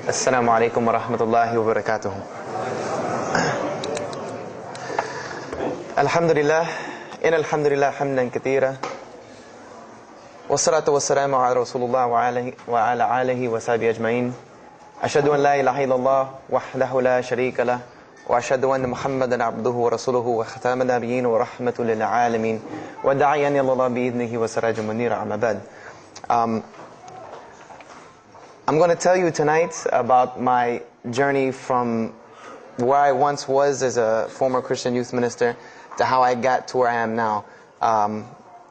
Assalamu alaikum wa rahmatullahi wa barakatuh. Alhamdulillah, alhamdulillah hamdan kathira. Wassalatu wassalamu ala Rasulullah wa ala alihi wa sahbihi ajma'in. Ashhadu an la ilaha illallah wahdahu la sharika lah. Wa ashhadu anna Muhammadan abduhu wa rasuluhu wa khataman nabiyyin wa rahmatul lil alamin. Wa da'iyan ila Allah bi idnihi wa sirajan munira, amma ba'd. I'm going to tell you tonight about my journey from where I once was as a former Christian youth minister to how I got to where I am now.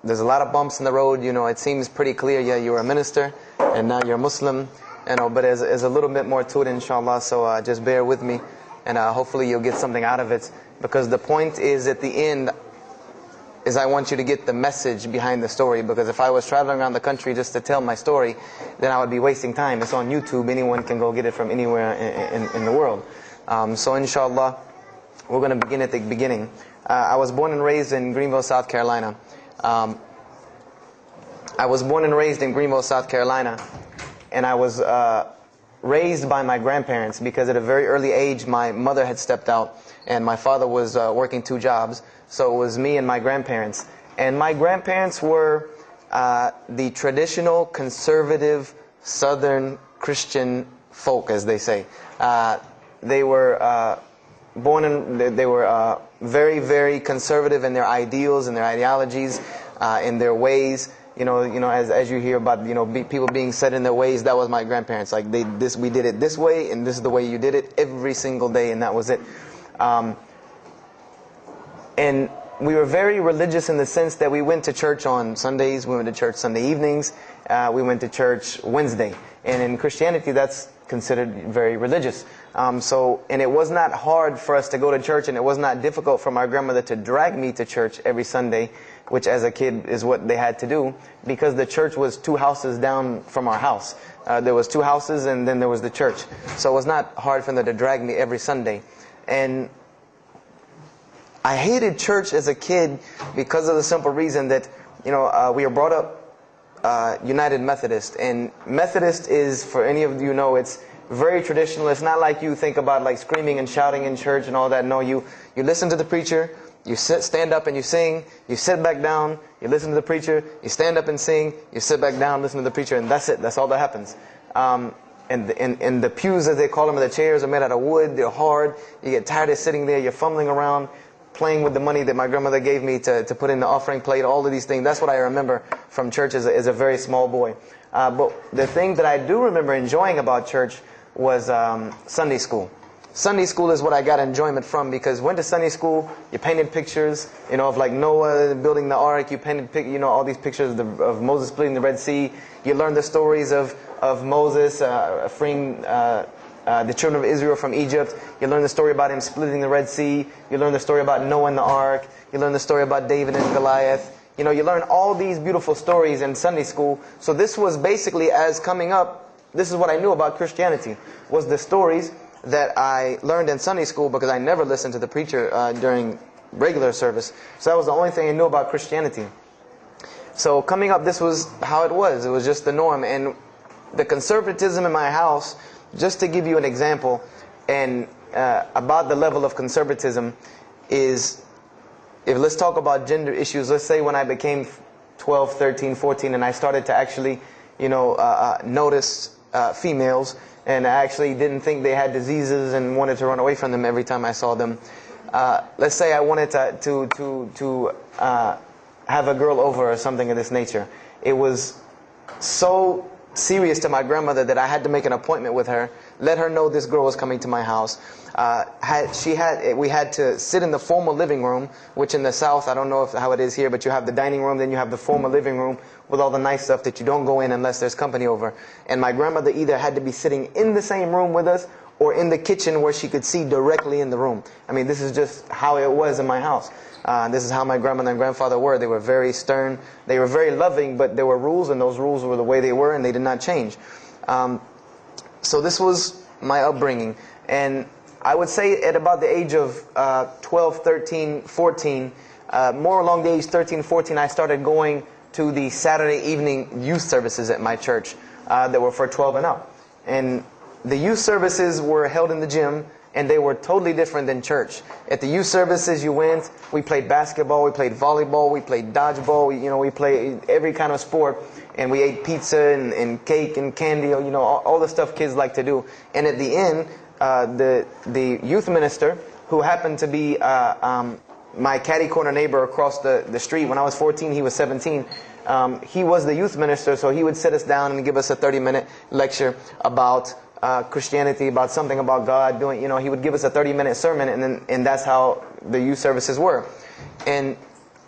There's a lot of bumps in the road. You know, it seems pretty clear. Yeah, you're a minister and now you're a Muslim. You know, but there's a little bit more to it, inshallah. So just bear with me, and hopefully you'll get something out of it. Because the point is, at the end, is I want you to get the message behind the story. Because if I was traveling around the country just to tell my story, then I would be wasting time. It's on YouTube. Anyone can go get it from anywhere in the world. So inshallah, we're going to begin at the beginning. I was born and raised in Greenville, South Carolina. I was born and raised in Greenville, South Carolina. And I was raised by my grandparents, because at a very early age, my mother had stepped out and my father was working 2 jobs. So it was me and my grandparents. And my grandparents were the traditional, conservative, Southern Christian folk, as they say. They were they were very, very conservative in their ideals and their ideologies, in their ways. You know, as you hear about, people being set in their ways, that was my grandparents. Like we did it this way, and this is the way you did it every single day, and that was it. And we were very religious in the sense that we went to church on Sundays, we went to church Sunday evenings, we went to church Wednesday. And in Christianity, that's considered very religious. And it was not hard for us to go to church, and it was not difficult for my grandmother to drag me to church every Sunday, which as a kid is what they had to do, because the church was 2 houses down from our house. There was 2 houses, and then there was the church. So it was not hard for them to drag me every Sunday. And I hated church as a kid because of the simple reason that, we were brought up United Methodist. And Methodist is, for any of you know, it's very traditional. It's not like you think about like screaming and shouting in church and all that. No, you listen to the preacher, you stand up and you sing, you sit back down, you listen to the preacher, you stand up and sing, you sit back down, listen to the preacher, and that's it. That's all that happens. And the pews, as they call them, the chairs are made out of wood. They're hard. You get tired of sitting there. You're fumbling around, playing with the money that my grandmother gave me to put in the offering plate, all of these things. That's what I remember from church as a very small boy. But the thing that I do remember enjoying about church was Sunday school. Sunday school is what I got enjoyment from, because went to Sunday school, you painted pictures, of like Noah building the ark. You painted, all these pictures of Moses splitting the Red Sea. You learned the stories of Moses freeing the children of Israel from Egypt. You learn the story about him splitting the Red Sea. You learn the story about Noah and the ark. You learn the story about David and Goliath. You learn all these beautiful stories in Sunday school. So this was basically, as coming up, this is what I knew about Christianity, was the stories that I learned in Sunday school, because I never listened to the preacher during regular service. So that was the only thing I knew about Christianity. So coming up, this was how it was. It was just the norm. And the conservatism in my house, just to give you an example, and about the level of conservatism, is, let's talk about gender issues. Let's say when I became 12, 13, 14, and I started to actually, notice females, and I actually didn't think they had diseases and wanted to run away from them every time I saw them. Let's say I wanted to have a girl over or something of this nature. It was so serious to my grandmother that I had to make an appointment with her, let her know this girl was coming to my house. We had to sit in the formal living room, which in the South, I don't know how it is here, but you have the dining room, then you have the formal living room with all the nice stuff that you don't go in unless there's company over. And my grandmother either had to be sitting in the same room with us or in the kitchen where she could see directly in the room. I mean, this is just how it was in my house. This is how my grandmother and grandfather were. They were very stern. They were very loving, but there were rules, and those rules were the way they were, and they did not change. So this was my upbringing. And I would say at about the age of 12, 13, 14, more along the age 13, 14, I started going to the Saturday evening youth services at my church that were for 12 and up. And the youth services were held in the gym, and they were totally different than church. At the youth services, you went, we played basketball, we played volleyball, we played dodgeball, we played every kind of sport, and we ate pizza and cake and candy, all the stuff kids like to do. And at the end, the youth minister, who happened to be my catty corner neighbor across the street. When I was 14, he was 17. He was the youth minister, so he would sit us down and give us a 30-minute lecture about Christianity, about something about God. He would give us a 30-minute sermon, and that's how the youth services were. And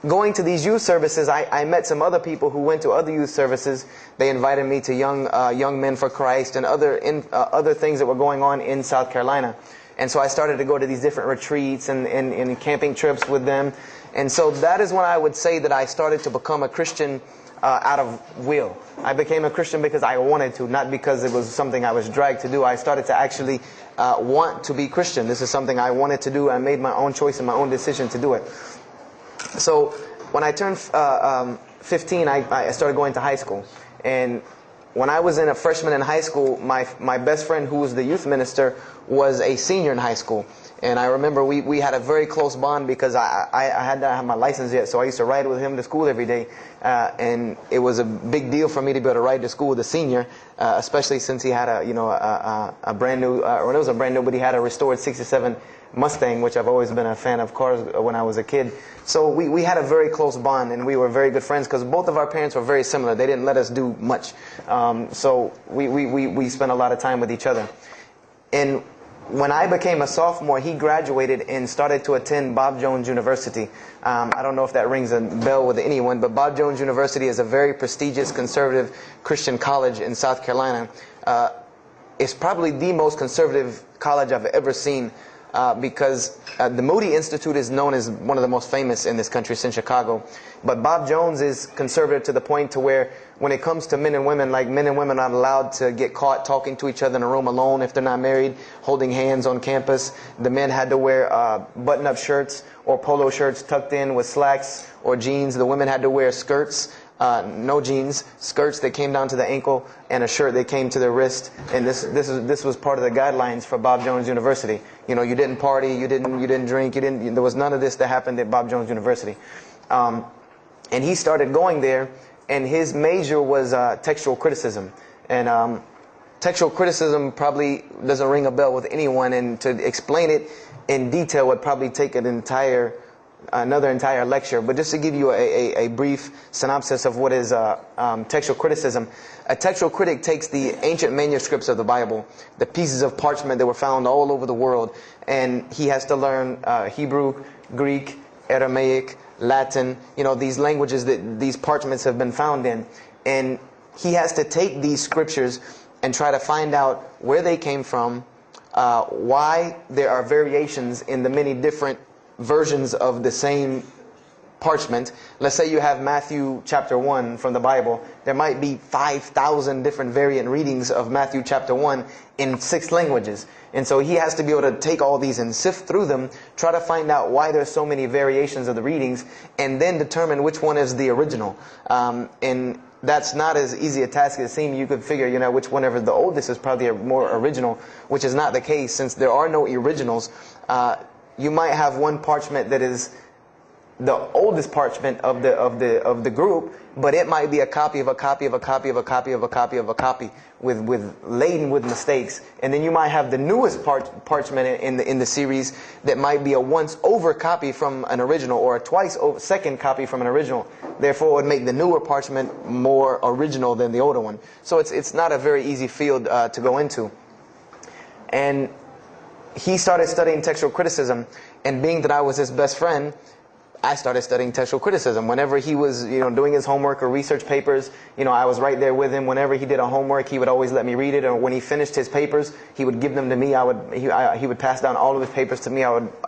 going to these youth services, I met some other people who went to other youth services. They invited me to Young Men for Christ and other things that were going on in South Carolina. And so I started to go to these different retreats and camping trips with them. And so that is when I would say that I started to become a Christian out of will. I became a Christian because I wanted to, not because it was something I was dragged to do. I started to actually want to be Christian. This is something I wanted to do. I made my own choice and my own decision to do it. So when I turned 15, I started going to high school. And when I was a freshman in high school, my best friend, who was the youth minister, was a senior in high school. And I remember we had a very close bond because I had not had my license yet, so I used to ride with him to school every day. And it was a big deal for me to be able to ride to school with a senior, especially since he had a brand new, or it was a brand new, but he had a restored '67 Mustang, which I've always been a fan of cars when I was a kid. So we had a very close bond, and we were very good friends because both of our parents were very similar. They didn't let us do much. So we spent a lot of time with each other. And when I became a sophomore, he graduated and started to attend Bob Jones University. I don't know if that rings a bell with anyone, but Bob Jones University is a very prestigious conservative Christian college in South Carolina. It's probably the most conservative college I've ever seen. Because the Moody Institute is known as one of the most famous in this country, it's in Chicago. But Bob Jones is conservative to the point to where when it comes to men and women, like men and women are not allowed to get caught talking to each other in a room alone if they're not married, holding hands on campus. The men had to wear button-up shirts or polo shirts tucked in with slacks or jeans. The women had to wear skirts. No jeans, skirts that came down to the ankle, and a shirt that came to the wrist. And this was part of the guidelines for Bob Jones University. You didn't party, you didn't drink, there was none of this that happened at Bob Jones University. And he started going there, and his major was textual criticism. And textual criticism probably doesn't ring a bell with anyone, and to explain it in detail would probably take another entire lecture. But just to give you a brief synopsis of what is textual criticism. A textual critic takes the ancient manuscripts of the Bible, the pieces of parchment that were found all over the world, and he has to learn Hebrew, Greek, Aramaic, Latin, these languages that these parchments have been found in. And he has to take these scriptures and try to find out where they came from, why there are variations in the many different versions of the same parchment. Let's say you have Matthew chapter 1 from the Bible. There might be 5,000 different variant readings of Matthew chapter 1 in 6 languages. And so he has to be able to take all these and sift through them, try to find out why there's so many variations of the readings, and then determine which one is the original. And that's not as easy a task as it seems. You could figure, which whenever the oldest is probably more original, which is not the case since there are no originals. You might have one parchment that is the oldest parchment of the group, but it might be a copy of a copy of a copy of a copy of a copy of a copy laden with mistakes. And then you might have the newest parchment in the series that might be a once over copy from an original, or a twice over second copy from an original. Therefore, it would make the newer parchment more original than the older one. So it's not a very easy field to go into. And he started studying textual criticism, and being that I was his best friend, I started studying textual criticism. Whenever he was, doing his homework or research papers, I was right there with him. Whenever he did a homework, he would always let me read it. Or when he finished his papers, he would give them to me. He would pass down all of his papers to me.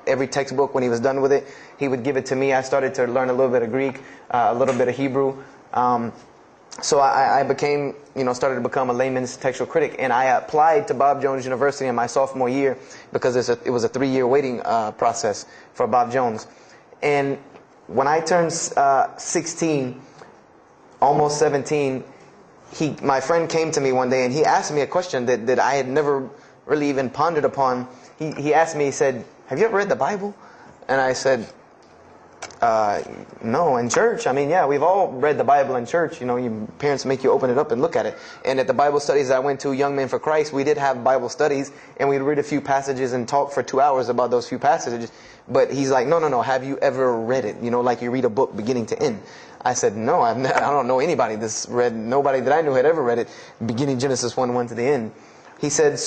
Every textbook, when he was done with it, he would give it to me. I started to learn a little bit of Greek, a little bit of Hebrew. So I became, started to become a layman's textual critic, and I applied to Bob Jones University in my sophomore year because it was a 3-year waiting process for Bob Jones. And when I turned 16, almost 17, my friend came to me one day and he asked me a question that I had never really even pondered upon. He asked me, he said, "Have you ever read the Bible?" And I said, no, in church. I mean, yeah, we've all read the Bible in church. You know, your parents make you open it up and look at it. And at the Bible studies that I went to, Young Men for Christ, we did have Bible studies, and we'd read a few passages and talk for 2 hours about those few passages. But he's like, no, have you ever read it? You know, like you read a book beginning to end. I said, no, I don't know anybody that's read, nobody that I knew had ever read it, beginning Genesis 1:1 to the end. He said,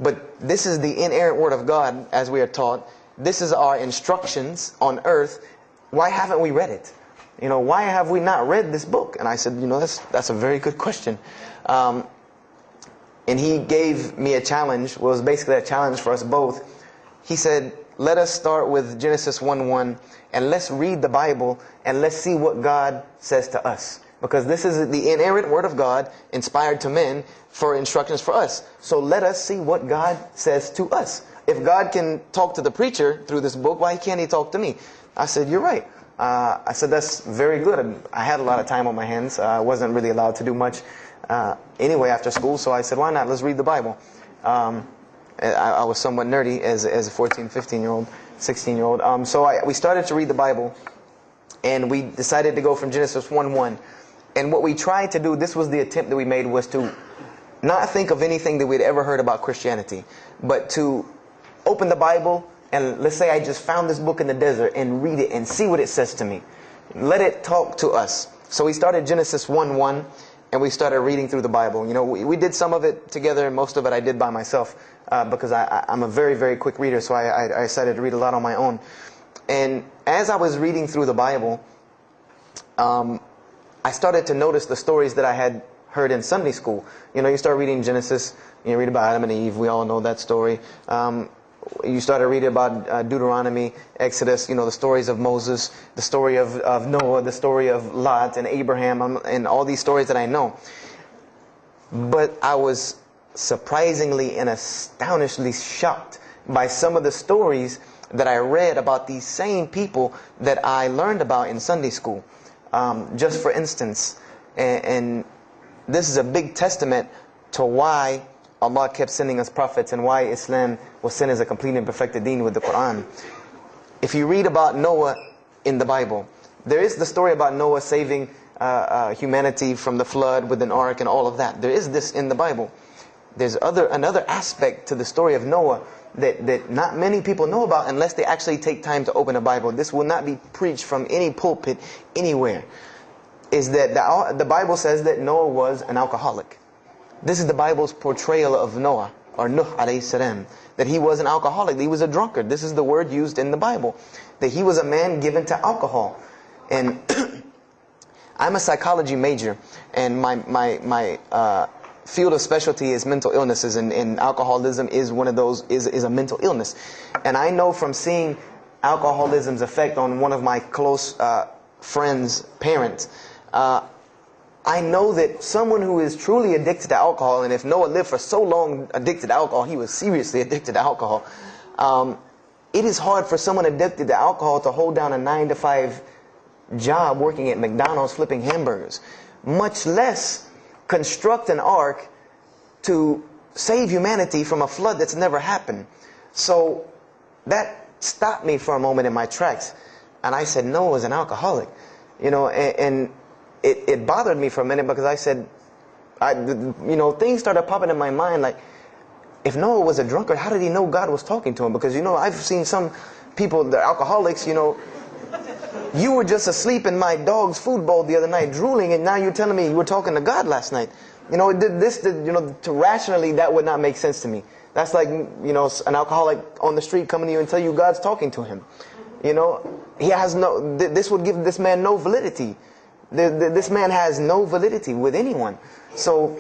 but this is the inerrant Word of God, as we are taught. This is our instructions on earth. Why haven't we read it? You know, why have we not read this book? And I said, you know, that's a very good question. And he gave me a challenge. Well, it was basically a challenge for us both. He said, let us start with Genesis 1:1 and let's read the Bible and let's see what God says to us. Because this is the inerrant Word of God, inspired to men, for instructions for us. So let us see what God says to us. If God can talk to the preacher through this book, why can't He talk to me? I said, you're right. I said, that's very good. I had a lot of time on my hands. I wasn't really allowed to do much anyway after school. So I said, why not? Let's read the Bible. I was somewhat nerdy as a 14, 15-year-old, 16-year-old. So we started to read the Bible. And we decided to go from Genesis 1:1. And what we tried to do, this was the attempt that we made, was to not think of anything that we'd ever heard about Christianity, but to open the Bible and let's say I just found this book in the desert and read it and see what it says to me. Let it talk to us. So we started Genesis 1:1 and we started reading through the Bible. You know, we did some of it together and most of it I did by myself because I'm a very, very quick reader, so I decided to read a lot on my own. And as I was reading through the Bible, I started to notice the stories that I had heard in Sunday school. You know, you start reading Genesis, you read about Adam and Eve, we all know that story. You started reading about Deuteronomy, Exodus, you know, the stories of Moses, the story of Noah, the story of Lot and Abraham, and all these stories that I know. But I was surprisingly and astonishingly shocked by some of the stories that I read about these same people that I learned about in Sunday school. Just for instance, and this is a big testament to why Allah kept sending us prophets and why Islam was sent as a complete and perfected deen with the Quran. If you read about Noah in the Bible, there is the story about Noah saving humanity from the flood with an ark and all of that. There is this in the Bible. There's another aspect to the story of Noah that not many people know about unless they actually take time to open a Bible. This will not be preached from any pulpit anywhere. Is that the Bible says that Noah was an alcoholic. This is the Bible's portrayal of Noah, or Nuh alayhi salam, that he was an alcoholic, he was a drunkard. This is the word used in the Bible, that he was a man given to alcohol. And I'm a psychology major, and my field of specialty is mental illnesses, and alcoholism is one of those, is a mental illness. And I know from seeing alcoholism's effect on one of my close friends' parents, I know that someone who is truly addicted to alcohol, and if Noah lived for so long addicted to alcohol, he was seriously addicted to alcohol. It is hard for someone addicted to alcohol to hold down a 9-to-5 job working at McDonald's flipping hamburgers, much less construct an ark to save humanity from a flood that's never happened. So that stopped me for a moment in my tracks, and I said, Noah was an alcoholic, you know, and it bothered me for a minute, because I said, you know, things started popping in my mind like, if Noah was a drunkard, how did he know God was talking to him? Because, you know, I've seen some people, they're alcoholics, you know, you were just asleep in my dog's food bowl the other night drooling, and now you're telling me you were talking to God last night. You know, you know, to rationally, that would not make sense to me. That's like, you know, an alcoholic on the street coming to you and tell you God's talking to him. You know, he has no, this would give this man no validity. This man has no validity with anyone. So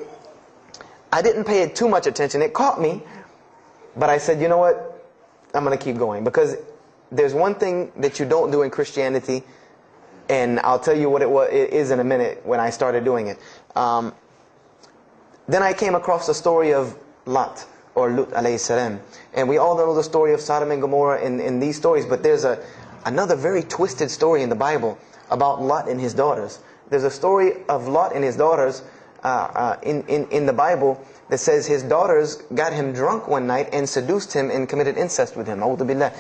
I didn't pay it too much attention. It caught me, but I said, you know what? I'm going to keep going, because there's one thing that you don't do in Christianity, and I'll tell you what it is in a minute when I started doing it. Then I came across the story of Lot, or Lut alayhi salam. And we all know the story of Sodom and Gomorrah in these stories, but there's another very twisted story in the Bible about Lot and his daughters. There's a story of Lot and his daughters in the Bible that says his daughters got him drunk one night and seduced him and committed incest with him. A'udhu billah.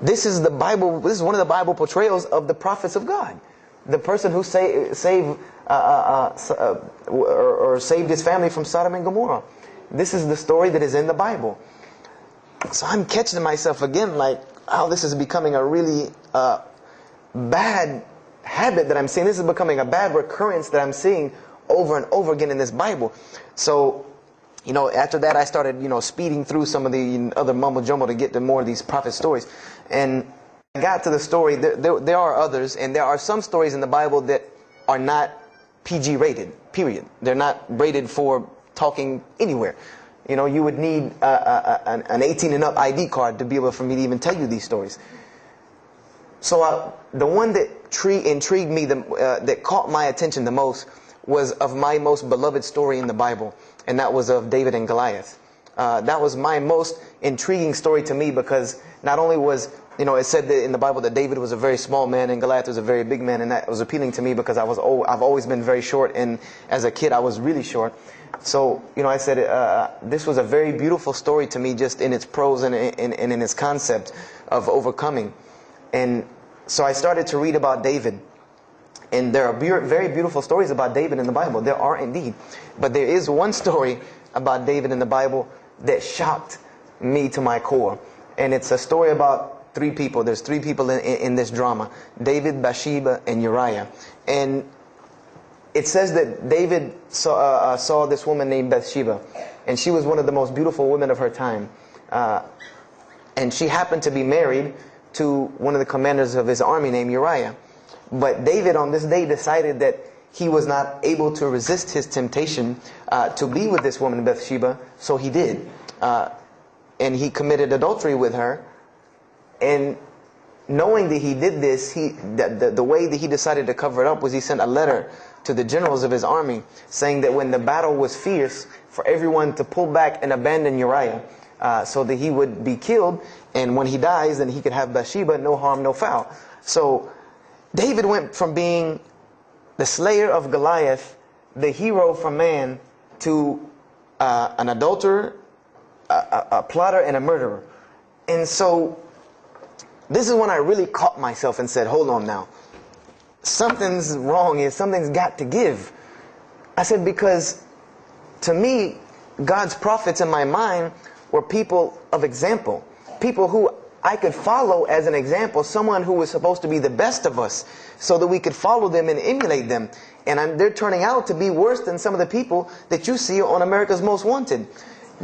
This is the Bible. This is one of the Bible portrayals of the prophets of God. The person who saved his family from Sodom and Gomorrah. This is the story that is in the Bible. So I'm catching myself again, like, oh, this is becoming a really bad habit that I'm seeing. This is becoming a bad recurrence that I'm seeing over and over again in this Bible. So, after that I started, speeding through some of the other mumbo jumbo to get to more of these prophet stories. And I got to the story, there are others, and there are some stories in the Bible that are not PG rated, period. They're not rated for talking anywhere. You would need an 18 and up ID card to be able for me to even tell you these stories. So the one that intrigued me, that caught my attention the most, was of my most beloved story in the Bible, and that was of David and Goliath. That was my most intriguing story to me, because not only was, it said that in the Bible that David was a very small man and Goliath was a very big man, and that was appealing to me because I've always been very short, and as a kid I was really short. So, I said this was a very beautiful story to me, just in its prose and in its concept of overcoming. And so I started to read about David. And there are very beautiful stories about David in the Bible. There are indeed. But there is one story about David in the Bible that shocked me to my core. And it's a story about three people. There's three people in this drama: David, Bathsheba, and Uriah. And it says that David saw this woman named Bathsheba. And she was one of the most beautiful women of her time. And she happened to be married to one of the commanders of his army named Uriah. But David on this day decided that he was not able to resist his temptation to be with this woman Bathsheba, so he did. And he committed adultery with her. And knowing that he did this, the way that he decided to cover it up was he sent a letter to the generals of his army saying that when the battle was fierce, for everyone to pull back and abandon Uriah, so that he would be killed, and when he dies, then he could have Bathsheba, no harm, no foul. So David went from being the slayer of Goliath, the hero from man, to an adulterer, a plotter, and a murderer. And so this is when I really caught myself and said, hold on now. Something's wrong here. Something's got to give. I said, because to me, God's prophets in my mind were people of example. People who I could follow as an example. Someone who was supposed to be the best of us, so that we could follow them and emulate them. And they're turning out to be worse than some of the people that you see on America's Most Wanted.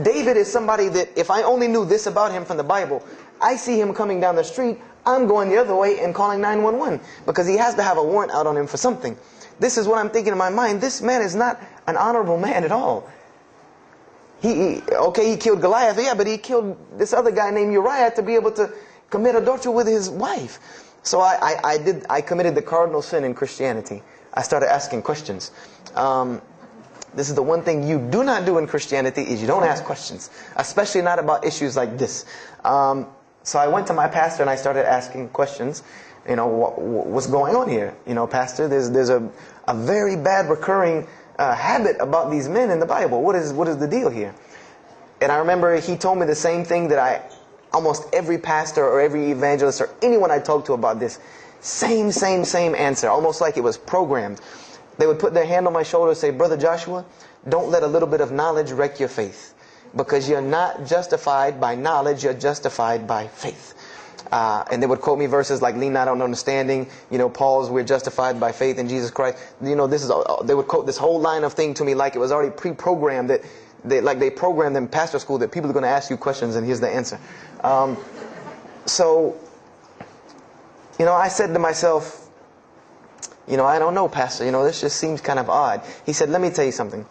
David is somebody that, if I only knew this about him from the Bible, I see him coming down the street, I'm going the other way and calling 911, because he has to have a warrant out on him for something. This is what I'm thinking in my mind. This man is not an honorable man at all. He killed Goliath, yeah, but he killed this other guy named Uriah to be able to commit adultery with his wife. So I committed the cardinal sin in Christianity. I started asking questions. This is the one thing you do not do in Christianity, is you don't ask questions, especially not about issues like this. So I went to my pastor and I started asking questions. What's going on here? Pastor, there's a very bad recurring habit about these men in the Bible. What is the deal here? And I remember he told me the same thing that almost every pastor or every evangelist or anyone I talked to about this, same answer, almost like it was programmed. They would put their hand on my shoulder and say, Brother Joshua, don't let a little bit of knowledge wreck your faith, because you're not justified by knowledge, you're justified by faith. And they would quote me verses like, lean not on understanding, Paul's, we're justified by faith in Jesus Christ. They would quote this whole line of thing to me like it was already pre-programmed, that they programmed in pastor school that people are going to ask you questions and here's the answer. So I said to myself, I don't know, Pastor, this just seems kind of odd. He said, let me tell you something.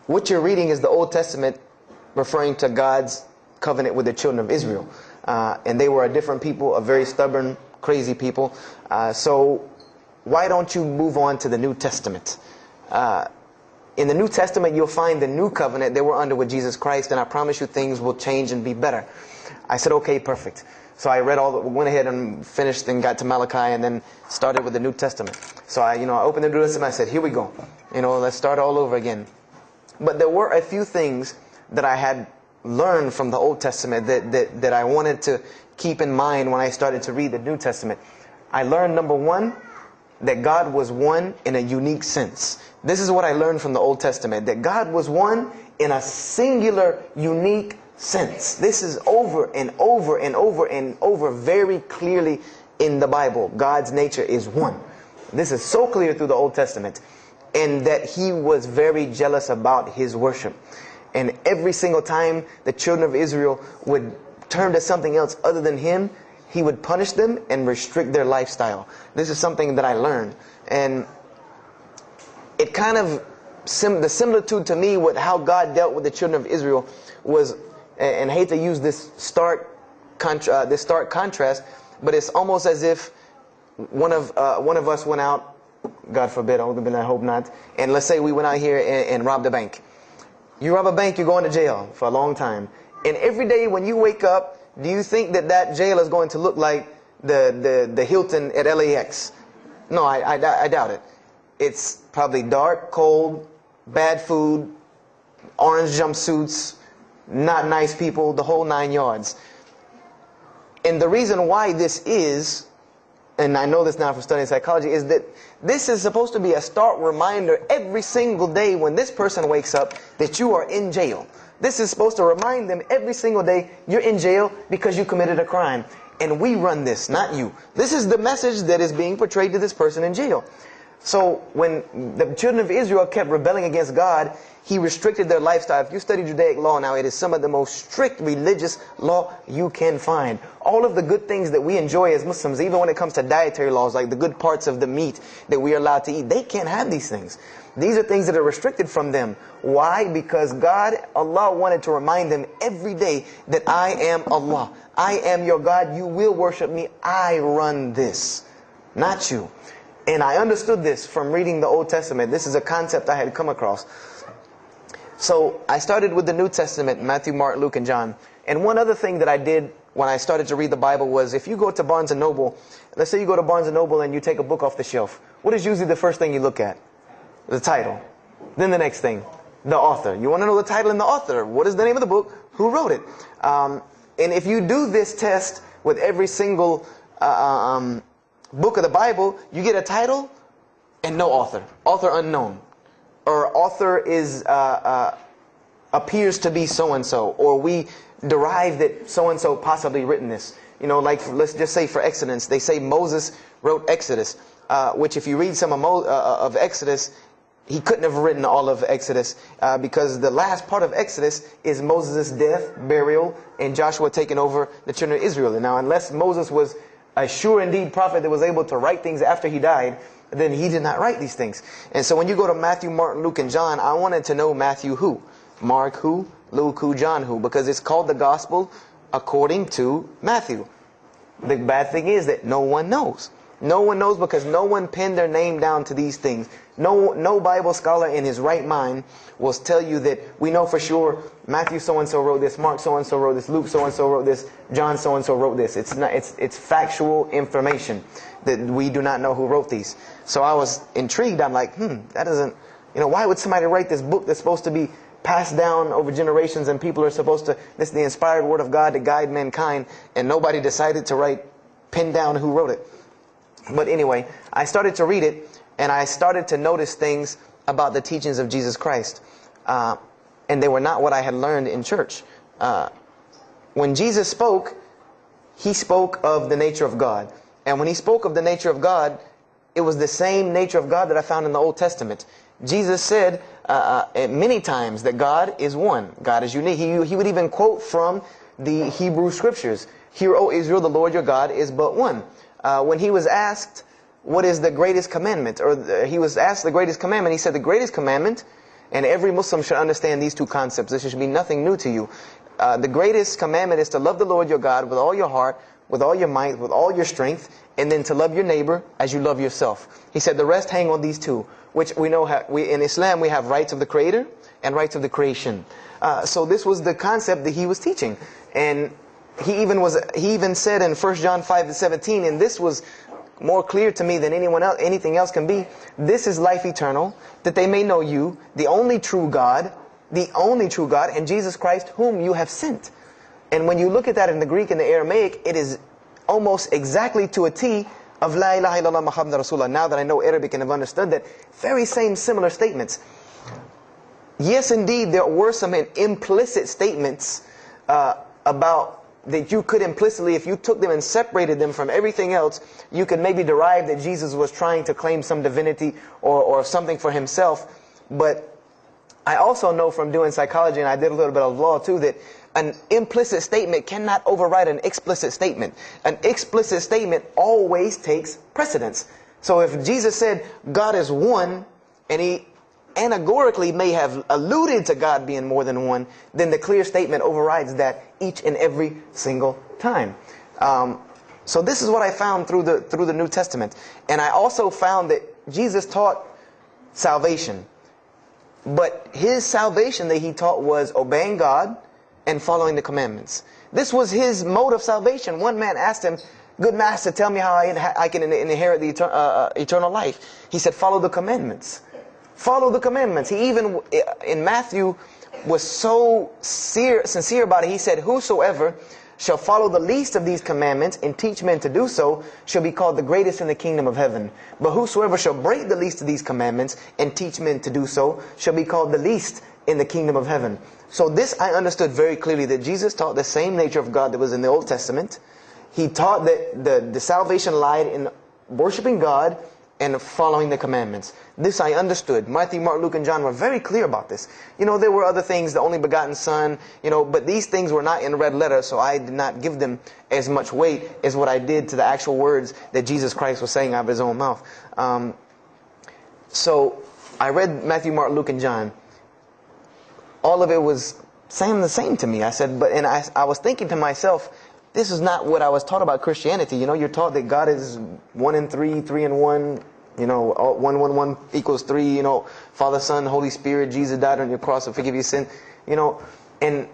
What you're reading is the Old Testament referring to God's covenant with the children of Israel. And they were a different people, a very stubborn, crazy people. So why don't you move on to the New Testament? In the New Testament, you'll find the new covenant that we're under with Jesus Christ, and I promise you things will change and be better. I said, okay, perfect. So I went ahead and finished and got to Malachi and then started with the New Testament. So I opened the New Testament. I said, here we go. Let's start all over again. But there were a few things that I had learned from the Old Testament that I wanted to keep in mind when I started to read the New Testament. I learned, number one, that God was one in a unique sense. This is what I learned from the Old Testament, that God was one in a singular, unique sense. This is over and over and over and over very clearly in the Bible. God's nature is one. This is so clear through the Old Testament. And that He was very jealous about His worship. And every single time the children of Israel would turn to something else other than Him, He would punish them and restrict their lifestyle. This is something that I learned. And it kind of, the similitude to me with how God dealt with the children of Israel was, and I hate to use this stark contrast, but it's almost as if one of us went out, God forbid, I hope not, and let's say we went out here and robbed a bank. You rob a bank, you're going to jail for a long time. And every day when you wake up, do you think that jail is going to look like the Hilton at LAX? No, I doubt it. It's probably dark, cold, bad food, orange jumpsuits, not nice people, the whole 9 yards. And the reason why this is, and I know this now from studying psychology, is that this is supposed to be a stark reminder every single day when this person wakes up that you are in jail. This is supposed to remind them every single day you're in jail because you committed a crime. And we run this, not you. This is the message that is being portrayed to this person in jail. So when the children of Israel kept rebelling against God, He restricted their lifestyle. If you study Judaic law now, it is some of the most strict religious law you can find. All of the good things that we enjoy as Muslims, even when it comes to dietary laws, like the good parts of the meat that we are allowed to eat, they can't have these things. These are things that are restricted from them. Why? Because God, Allah, wanted to remind them every day that I am Allah. I am your God. You will worship me. I run this, not you. And I understood this from reading the Old Testament. This is a concept I had come across. So I started with the New Testament, Matthew, Mark, Luke, and John. And one other thing that I did when I started to read the Bible was, if you go to Barnes & Noble, let's say you go to Barnes & Noble and you take a book off the shelf. What is usually the first thing you look at? The title. Then the next thing, the author. You want to know the title and the author. What is the name of the book? Who wrote it? And if you do this test with every single book of the Bible, you get a title and no author. Author unknown. Or author is appears to be so-and-so. Or we derive that so-and-so possibly written this. Like let's just say for Exodus, they say Moses wrote Exodus. Which if you read some of Exodus, he couldn't have written all of Exodus because the last part of Exodus is Moses' death, burial, and Joshua taking over the children of Israel. And now, unless Moses was a sure indeed prophet that was able to write things after he died, then he did not write these things. And so when you go to Matthew, Mark, Luke, and John, I wanted to know Matthew who, Mark who, Luke who, John who, because it's called the Gospel according to Matthew. The bad thing is that no one knows. No one knows because no one pinned their name down to these things. No Bible scholar in his right mind will tell you that we know for sure Matthew so-and-so wrote this, Mark so-and-so wrote this, Luke so-and-so wrote this, John so-and-so wrote this. It's factual information that we do not know who wrote these. So I was intrigued. I'm like, that doesn't, why would somebody write this book that's supposed to be passed down over generations and people are supposed to, this is the inspired word of God to guide mankind, and nobody decided to pin down who wrote it. But anyway, I started to read it, and I started to notice things about the teachings of Jesus Christ. And they were not what I had learned in church. When Jesus spoke, He spoke of the nature of God. And when He spoke of the nature of God, it was the same nature of God that I found in the Old Testament. Jesus said many times that God is one. God is unique. He would even quote from the Hebrew Scriptures. Hear, O Israel, the Lord your God is but one. When He was asked, what is the greatest commandment? Or He was asked the greatest commandment. He said the greatest commandment, and every Muslim should understand these two concepts. This should be nothing new to you. The greatest commandment is to love the Lord your God with all your heart, with all your might, with all your strength, and then to love your neighbor as you love yourself. He said the rest hang on these two, which we know in Islam we have rights of the Creator and rights of the creation. So this was the concept that He was teaching. And he even said in 1 John 5:17, and this was more clear to me than anything else can be, this is life eternal, that they may know you, the only true God, and Jesus Christ, whom you have sent. And when you look at that in the Greek and the Aramaic, it is almost exactly to a T of La ilaha illallah Muhammad Rasulullah. Now that I know Arabic and have understood that, very same similar statements. Yes, indeed, there were some implicit statements about that you could implicitly, if you took them and separated them from everything else, you could maybe derive that Jesus was trying to claim some divinity or something for himself. But I also know from doing psychology, and I did a little bit of law too, that an implicit statement cannot override an explicit statement. An explicit statement always takes precedence. So if Jesus said God is one, and he allegorically may have alluded to God being more than one, then the clear statement overrides that each and every single time. So this is what I found through the New Testament. And I also found that Jesus taught salvation. But his salvation that he taught was obeying God and following the commandments. This was his mode of salvation. One man asked him, "Good master, tell me how I can inherit the eternal life." He said, "Follow the commandments." Follow the commandments. He even, in Matthew, was so sincere about it. He said, "Whosoever shall follow the least of these commandments and teach men to do so shall be called the greatest in the kingdom of heaven. But whosoever shall break the least of these commandments and teach men to do so shall be called the least in the kingdom of heaven." So this I understood very clearly, that Jesus taught the same nature of God that was in the Old Testament. He taught that the salvation lied in worshiping God and following the commandments. This I understood. Matthew, Mark, Luke, and John were very clear about this. You know, there were other things, the only begotten Son, you know, but these things were not in red letter, so I did not give them as much weight as what I did to the actual words that Jesus Christ was saying out of his own mouth. So I read Matthew, Mark, Luke, and John. All of it was saying the same to me. I said, and I was thinking to myself, this is not what I was taught about Christianity. You know, you're taught that God is 1 in 3, 3 in 1. You know, 1, 1, 1 equals 3. You know, Father, Son, Holy Spirit. Jesus died on your cross to forgive your sin. You know, and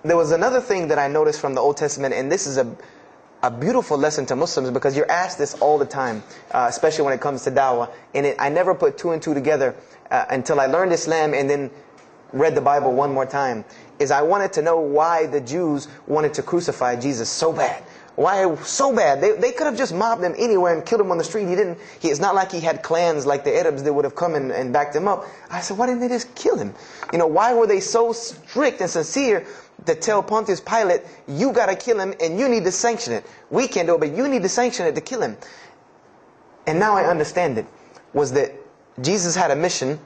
there was another thing that I noticed from the Old Testament, and this is a beautiful lesson to Muslims, because you're asked this all the time, especially when it comes to dawah. And I never put 2 and 2 together until I learned Islam and then read the Bible one more time. Is I wanted to know why the Jews wanted to crucify Jesus so bad. Why so bad? They could have just mobbed him anywhere and killed him on the street. It's not like he had clans like the Arabs that would have come and backed him up. I said, why didn't they just kill him? You know, why were they so strict and sincere to tell Pontius Pilate, you got to kill him and you need to sanction it? We can't do it, but you need to sanction it to kill him. And now I understand it. Was that Jesus had a mission,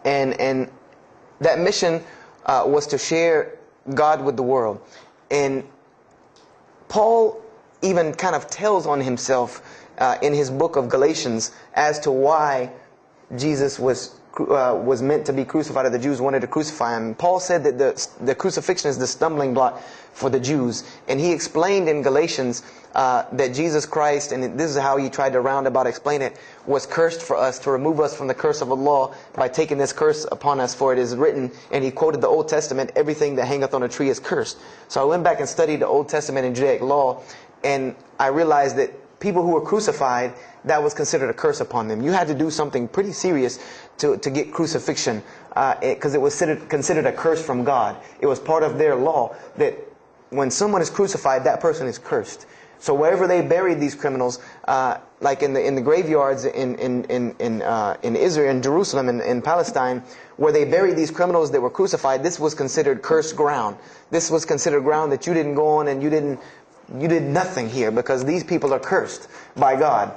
and that mission was to share God with the world. And Paul even kind of tells on himself in his book of Galatians as to why Jesus was meant to be crucified, or the Jews wanted to crucify him. Paul said that the crucifixion is the stumbling block for the Jews. And he explained in Galatians that Jesus Christ, and this is how he tried to roundabout explain it, was cursed for us, to remove us from the curse of Allah by taking this curse upon us. For it is written, and he quoted the Old Testament, everything that hangeth on a tree is cursed. So I went back and studied the Old Testament and Judaic law, and I realized that people who were crucified, that was considered a curse upon them. You had to do something pretty serious to get crucifixion, because it was considered a curse from God. It was part of their law that when someone is crucified, that person is cursed. So wherever they buried these criminals, like in the graveyards in Israel, in Jerusalem, in Palestine, where they buried these criminals that were crucified, this was considered cursed ground. This was considered ground that you didn't go on, and you did nothing here, because these people are cursed by God.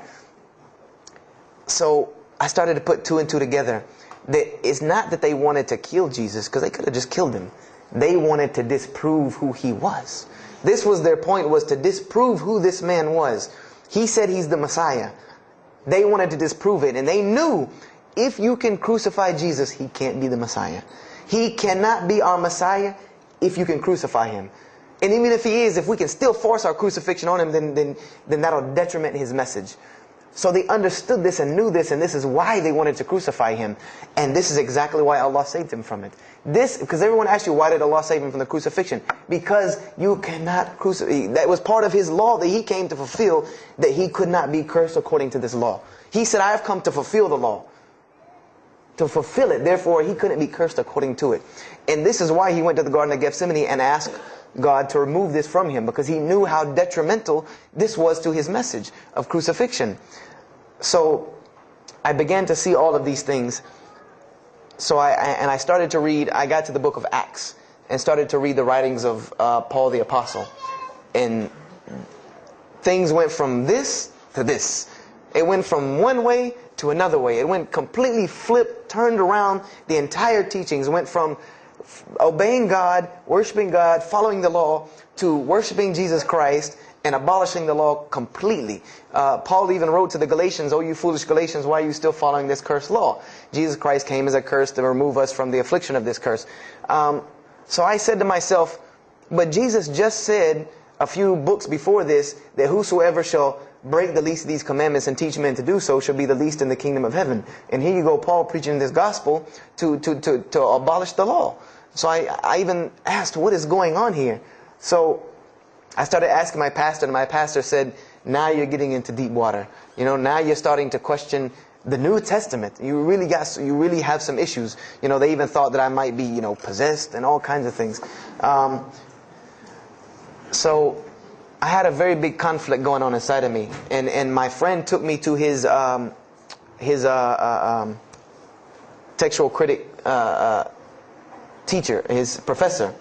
So I started to put 2 and 2 together. That it's not that they wanted to kill Jesus, because they could have just killed him. They wanted to disprove who he was. This was their point, was to disprove who this man was. He said he's the Messiah. They wanted to disprove it. And they knew, if you can crucify Jesus, he can't be the Messiah. He cannot be our Messiah if you can crucify him. And even if he is, if we can still force our crucifixion on him, then that'll detriment his message. So they understood this and knew this, and this is why they wanted to crucify him. And this is exactly why Allah saved him from it. Because everyone asks you, why did Allah save him from the crucifixion? Because you cannot crucify. That was part of his law that he came to fulfill, that he could not be cursed according to this law. He said, I have come to fulfill the law. To fulfill it. Therefore, he couldn't be cursed according to it. And this is why he went to the Garden of Gethsemane and asked God to remove this from him, because he knew how detrimental this was to his message of crucifixion. So I began to see all of these things. So I started to read. I got to the book of Acts and started to read the writings of Paul the Apostle. And things went from this to this. It went from one way to another way. It went completely flipped, turned around. The entire teachings went from obeying God, worshiping God, following the law, to worshiping Jesus Christ and abolishing the law completely. Paul even wrote to the Galatians, "Oh, you foolish Galatians, why are you still following this cursed law?" Jesus Christ came as a curse to remove us from the affliction of this curse. So I said to myself, but Jesus just said a few books before this that whosoever shall break the least of these commandments and teach men to do so shall be the least in the kingdom of heaven. And here you go, Paul preaching this gospel to abolish the law. So I even asked, what is going on here? So I started asking my pastor, and my pastor said, now you're getting into deep water. You know, now you're starting to question the New Testament. You really have some issues. You know, they even thought that I might be, you know, possessed and all kinds of things. So I had a very big conflict going on inside of me, and my friend took me to his textual critic teacher, his professor.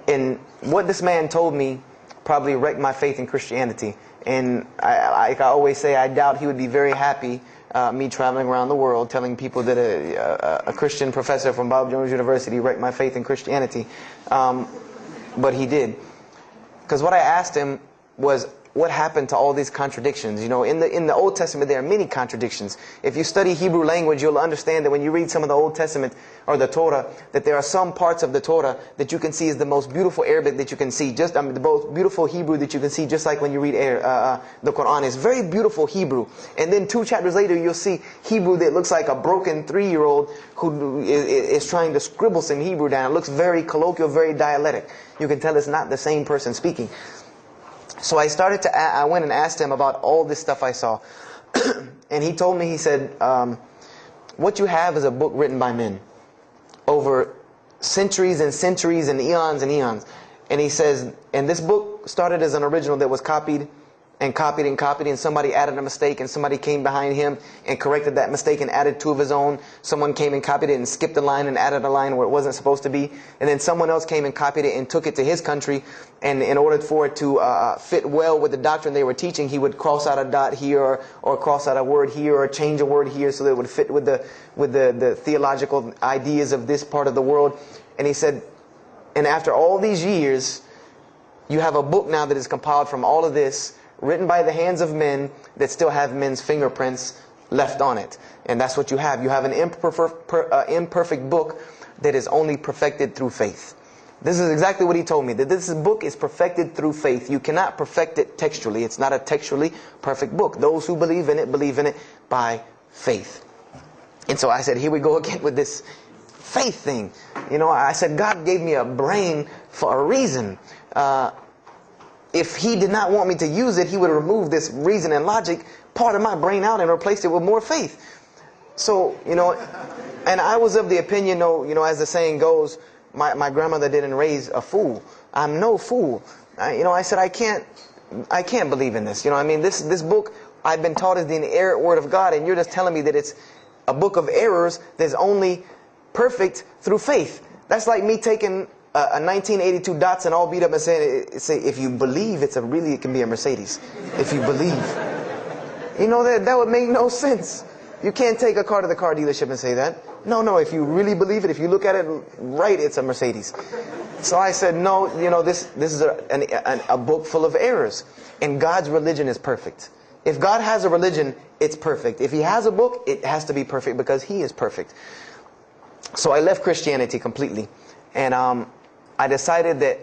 And what this man told me probably wrecked my faith in Christianity. And I always say, I doubt he would be very happy me traveling around the world telling people that a Christian professor from Bob Jones University wrecked my faith in Christianity. But he did. Because what I asked him was, what happened to all these contradictions? You know, in the Old Testament there are many contradictions. If you study Hebrew language, you'll understand that when you read some of the Old Testament or the Torah, that there are some parts of the Torah that you can see is the most beautiful Arabic that you can see, the most beautiful Hebrew that you can see, just like when you read the Quran. It's very beautiful Hebrew. And then 2 chapters later, you'll see Hebrew that looks like a broken 3-year-old who is trying to scribble some Hebrew down. It looks very colloquial, very dialectic. You can tell it's not the same person speaking. So I went and asked him about all this stuff I saw. And he told me, he said, what you have is a book written by men over centuries and centuries and eons and eons. And he says, and this book started as an original that was copied and copied and copied, and somebody added a mistake, and somebody came behind him and corrected that mistake and added 2 of his own. Someone came and copied it and skipped a line and added a line where it wasn't supposed to be. And then someone else came and copied it and took it to his country, and in order for it to fit well with the doctrine they were teaching, he would cross out a dot here or cross out a word here or change a word here so that it would fit with the theological ideas of this part of the world. And he said, and after all these years, you have a book now that is compiled from all of this, written by the hands of men that still have men's fingerprints left on it. And that's what you have. You have an imperfect book that is only perfected through faith. This is exactly what he told me, that this book is perfected through faith. You cannot perfect it textually. It's not a textually perfect book. Those who believe in it by faith. And so I said, here we go again with this faith thing. You know, I said, God gave me a brain for a reason. If he did not want me to use it, he would remove this reason and logic part of my brain out and replace it with more faith. So, you know, and I was of the opinion, you know, as the saying goes, my grandmother didn't raise a fool. I'm no fool. You know, I said, I can't believe in this. You know, I mean, this book I've been taught is the inerrant word of God, and you're just telling me that it's a book of errors that's only perfect through faith. That's like me taking a 1982 Datsun all beat up and say, if you believe, it can be a Mercedes. If you believe. You know, that would make no sense. You can't take a car to the car dealership and say that. No, if you really believe it, if you look at it right, it's a Mercedes. So I said, no, you know, this is a book full of errors. And God's religion is perfect. If God has a religion, it's perfect. If he has a book, it has to be perfect because he is perfect. So I left Christianity completely. And I decided that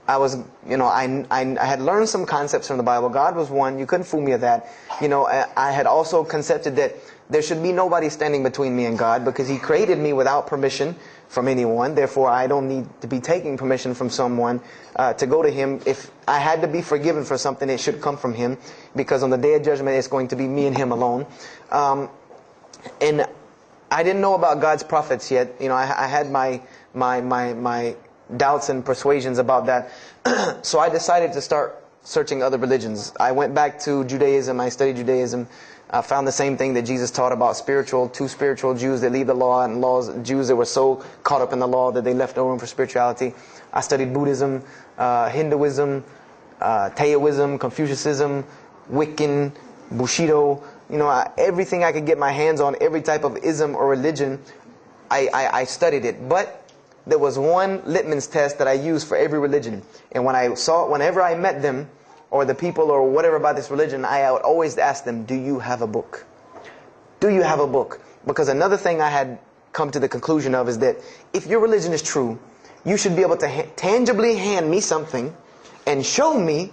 I was, I had learned some concepts from the Bible. God was one. You couldn't fool me of that. I had also concepted that there should be nobody standing between me and God, because He created me without permission from anyone. Therefore, I don't need to be taking permission from someone to go to Him. If I had to be forgiven for something, it should come from Him, because on the day of judgment, it's going to be me and Him alone. And I didn't know about God's prophets yet. I had my doubts and persuasions about that. So I decided to start searching other religions. I went back to Judaism. I studied Judaism. I found the same thing that Jesus taught about two spiritual Jews that leave the law, and Jews that were so caught up in the law that they left no room for spirituality. I studied Buddhism, Hinduism, Taoism, Confucianism, Wiccan, Bushido. Everything I could get my hands on, every type of ism or religion, I studied it. But there was one litmus test that I used for every religion. And whenever I met them, or the people or whatever about this religion, I would always ask them, do you have a book? Do you have a book? Because another thing I had come to the conclusion of is that if your religion is true, you should be able to tangibly hand me something and show me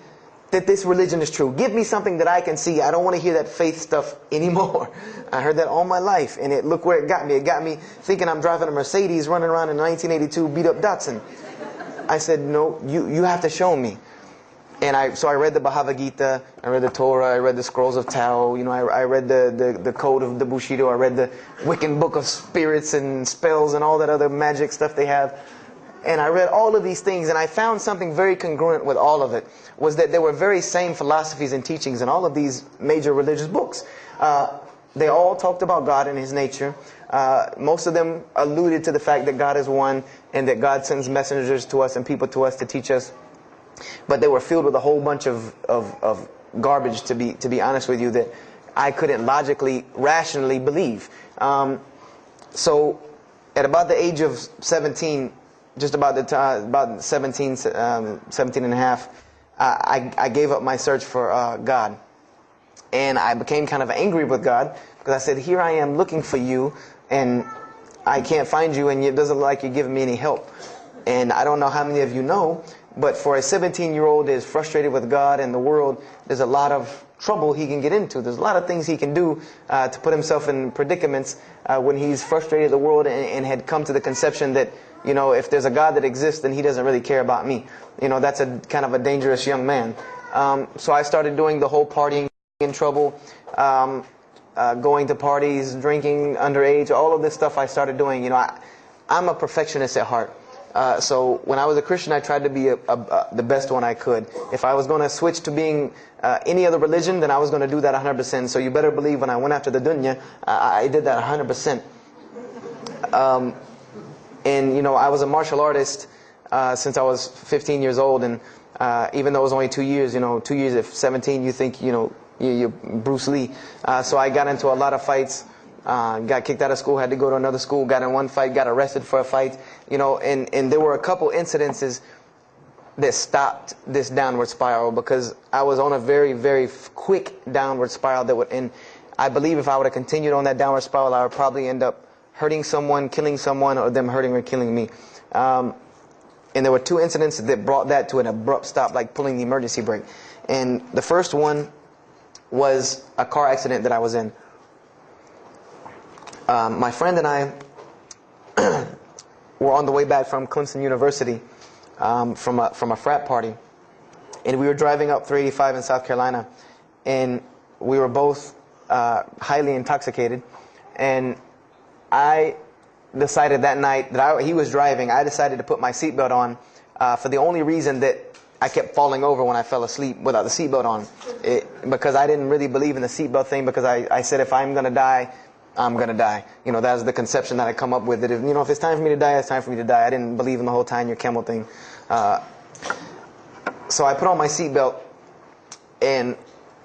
that this religion is true. Give me something that I can see. I don't want to hear that faith stuff anymore. I heard that all my life, and look where it got me. It got me thinking I'm driving a Mercedes running around in a 1982 beat-up Datsun. I said, no, you have to show me. And so I read the Bhagavad Gita, I read the Torah, I read the Scrolls of Tao, I read the Code of the Bushido, I read the Wiccan Book of Spirits and Spells and all that other magic stuff they have. And I read all of these things, and I found something very congruent with all of it, was that there were very same philosophies and teachings in all of these major religious books. They all talked about God and His nature. Most of them alluded to the fact that God is one, and that God sends messengers to us and people to us to teach us. But they were filled with a whole bunch of garbage, to be honest with you, that I couldn't logically, rationally believe. So at about the age of 17, just about the time, about 17 and a half, I gave up my search for God. And I became kind of angry with God, because I said, here I am looking for you, and I can't find you, and it doesn't look like you're giving me any help. And I don't know how many of you know, but for a 17-year-old that is frustrated with God and the world, there's a lot of trouble he can get into. There's a lot of things he can do to put himself in predicaments when he's frustrated with the world and had come to the conception that, if there's a God that exists, then He doesn't really care about me. That's a kind of a dangerous young man. So I started doing the whole partying in trouble, going to parties, drinking underage, all of this stuff I started doing. I'm a perfectionist at heart. So when I was a Christian, I tried to be the best one I could. If I was going to switch to being any other religion, then I was going to do that 100%. So you better believe when I went after the dunya, I did that 100%. And I was a martial artist since I was 15 years old, and even though it was only 2 years, 2 years at 17, you think you're Bruce Lee. So I got into a lot of fights. Got kicked out of school, had to go to another school, got in one fight, got arrested for a fight, and there were a couple incidences that stopped this downward spiral, because I was on a very, very quick downward spiral and I believe if I would have continued on that downward spiral, I would probably end up hurting someone, killing someone, or them hurting or killing me. And there were two incidents that brought that to an abrupt stop, like pulling the emergency brake. And the first one was a car accident that I was in. My friend and I were on the way back from Clemson University from a frat party, and we were driving up 385 in South Carolina, and we were both highly intoxicated. And I decided that night that he was driving, I decided to put my seatbelt on for the only reason that I kept falling over when I fell asleep without the seatbelt on. Because I didn't really believe in the seatbelt thing, because I said if I'm going to die, I'm going to die. That was the conception that I come up with. That if it's time for me to die, it's time for me to die. I didn't believe in the whole tying your camel thing. So I put on my seatbelt, and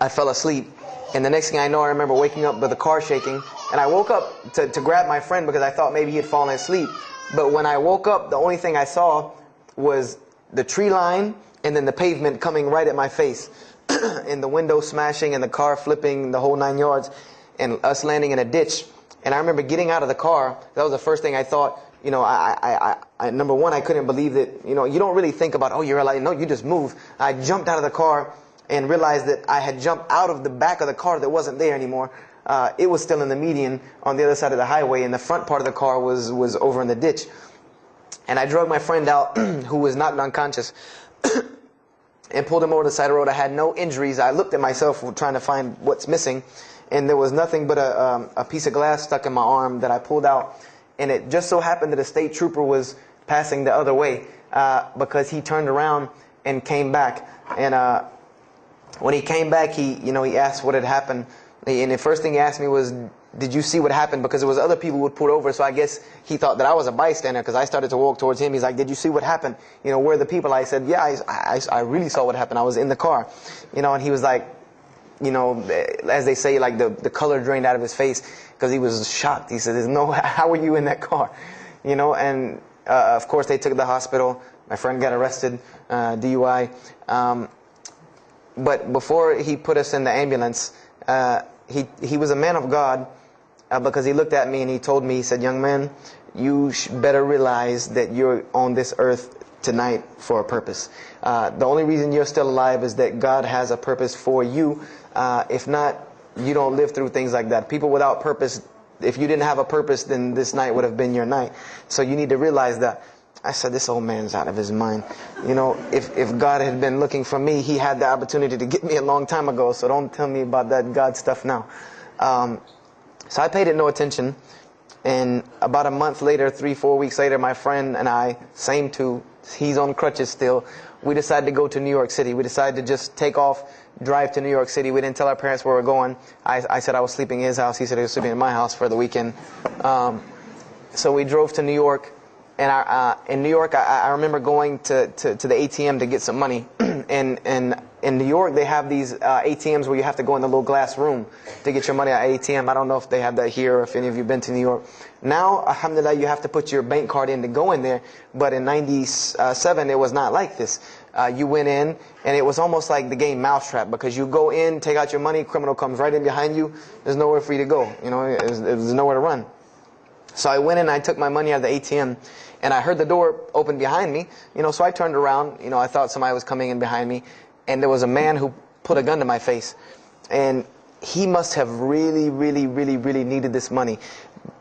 I fell asleep. And the next thing I know, I remember waking up with the car shaking. And I woke up to grab my friend, because I thought maybe he had fallen asleep. But when I woke up, the only thing I saw was the tree line and then the pavement coming right at my face. And the window smashing and the car flipping, the whole 9 yards. And us landing in a ditch. And I remember getting out of the car. That was the first thing I thought. you know, number one, I couldn't believe that, you know, you don't really think about, oh, you're alive. No, you just moved. I jumped out of the car and realized that I had jumped out of the back of the car that wasn't there anymore. It was still in the median on the other side of the highway, and the front part of the car was over in the ditch. And I drug my friend out, who was knocked unconscious, and pulled him over to the side of the road. I had no injuries. I looked at myself trying to find what's missing, and there was nothing but a piece of glass stuck in my arm that I pulled out. And it just so happened that a state trooper was passing the other way, because he turned around and came back. And when he came back, he asked what had happened. And the first thing he asked me was, did you see what happened? Because there was other people who would pull over, so I guess he thought that I was a bystander, because I started to walk towards him. He's like, did you see what happened? You know, where are the people? I said, yeah, I really saw what happened. I was in the car. You know, and he was like, you know, as they say, like the color drained out of his face, because he was shocked. He said, how were you in that car? You know, and of course they took it to the hospital. My friend got arrested, DUI. But before he put us in the ambulance, he was a man of God, because he looked at me and he told me, he said, young man, you better realize that you're on this earth tonight for a purpose. The only reason you're still alive is that God has a purpose for you. If not, you don't live through things like that. People without purpose, if you didn't have a purpose, then this night would have been your night. So you need to realize that. I said, this old man's out of his mind. You know, if God had been looking for me, he had the opportunity to get me a long time ago. So don't tell me about that God stuff now. So I paid it no attention. And about a month later, 3-4 weeks later, my friend and I, same two, he's on crutches still, we decided to go to New York City. We decided to just take off, drive to New York City. We didn't tell our parents where we were going. I said I was sleeping in his house. He said he was sleeping in my house for the weekend. So we drove to New York. And in New York, I remember going to the ATM to get some money. And in New York, they have these ATMs where you have to go in the little glass room to get your money at ATM. I don't know if they have that here or if any of you have been to New York. Now, alhamdulillah, you have to put your bank card in to go in there. But in 97, it was not like this. You went in, and it was almost like the game Mousetrap, because you go in, take out your money, criminal comes right in behind you. There's nowhere for you to go. You know, there's nowhere to run. So I went in, I took my money out of the ATM, and I heard the door open behind me. You know, so I turned around. You know, I thought somebody was coming in behind me, and there was a man who put a gun to my face. And he must have really, really, really, really needed this money,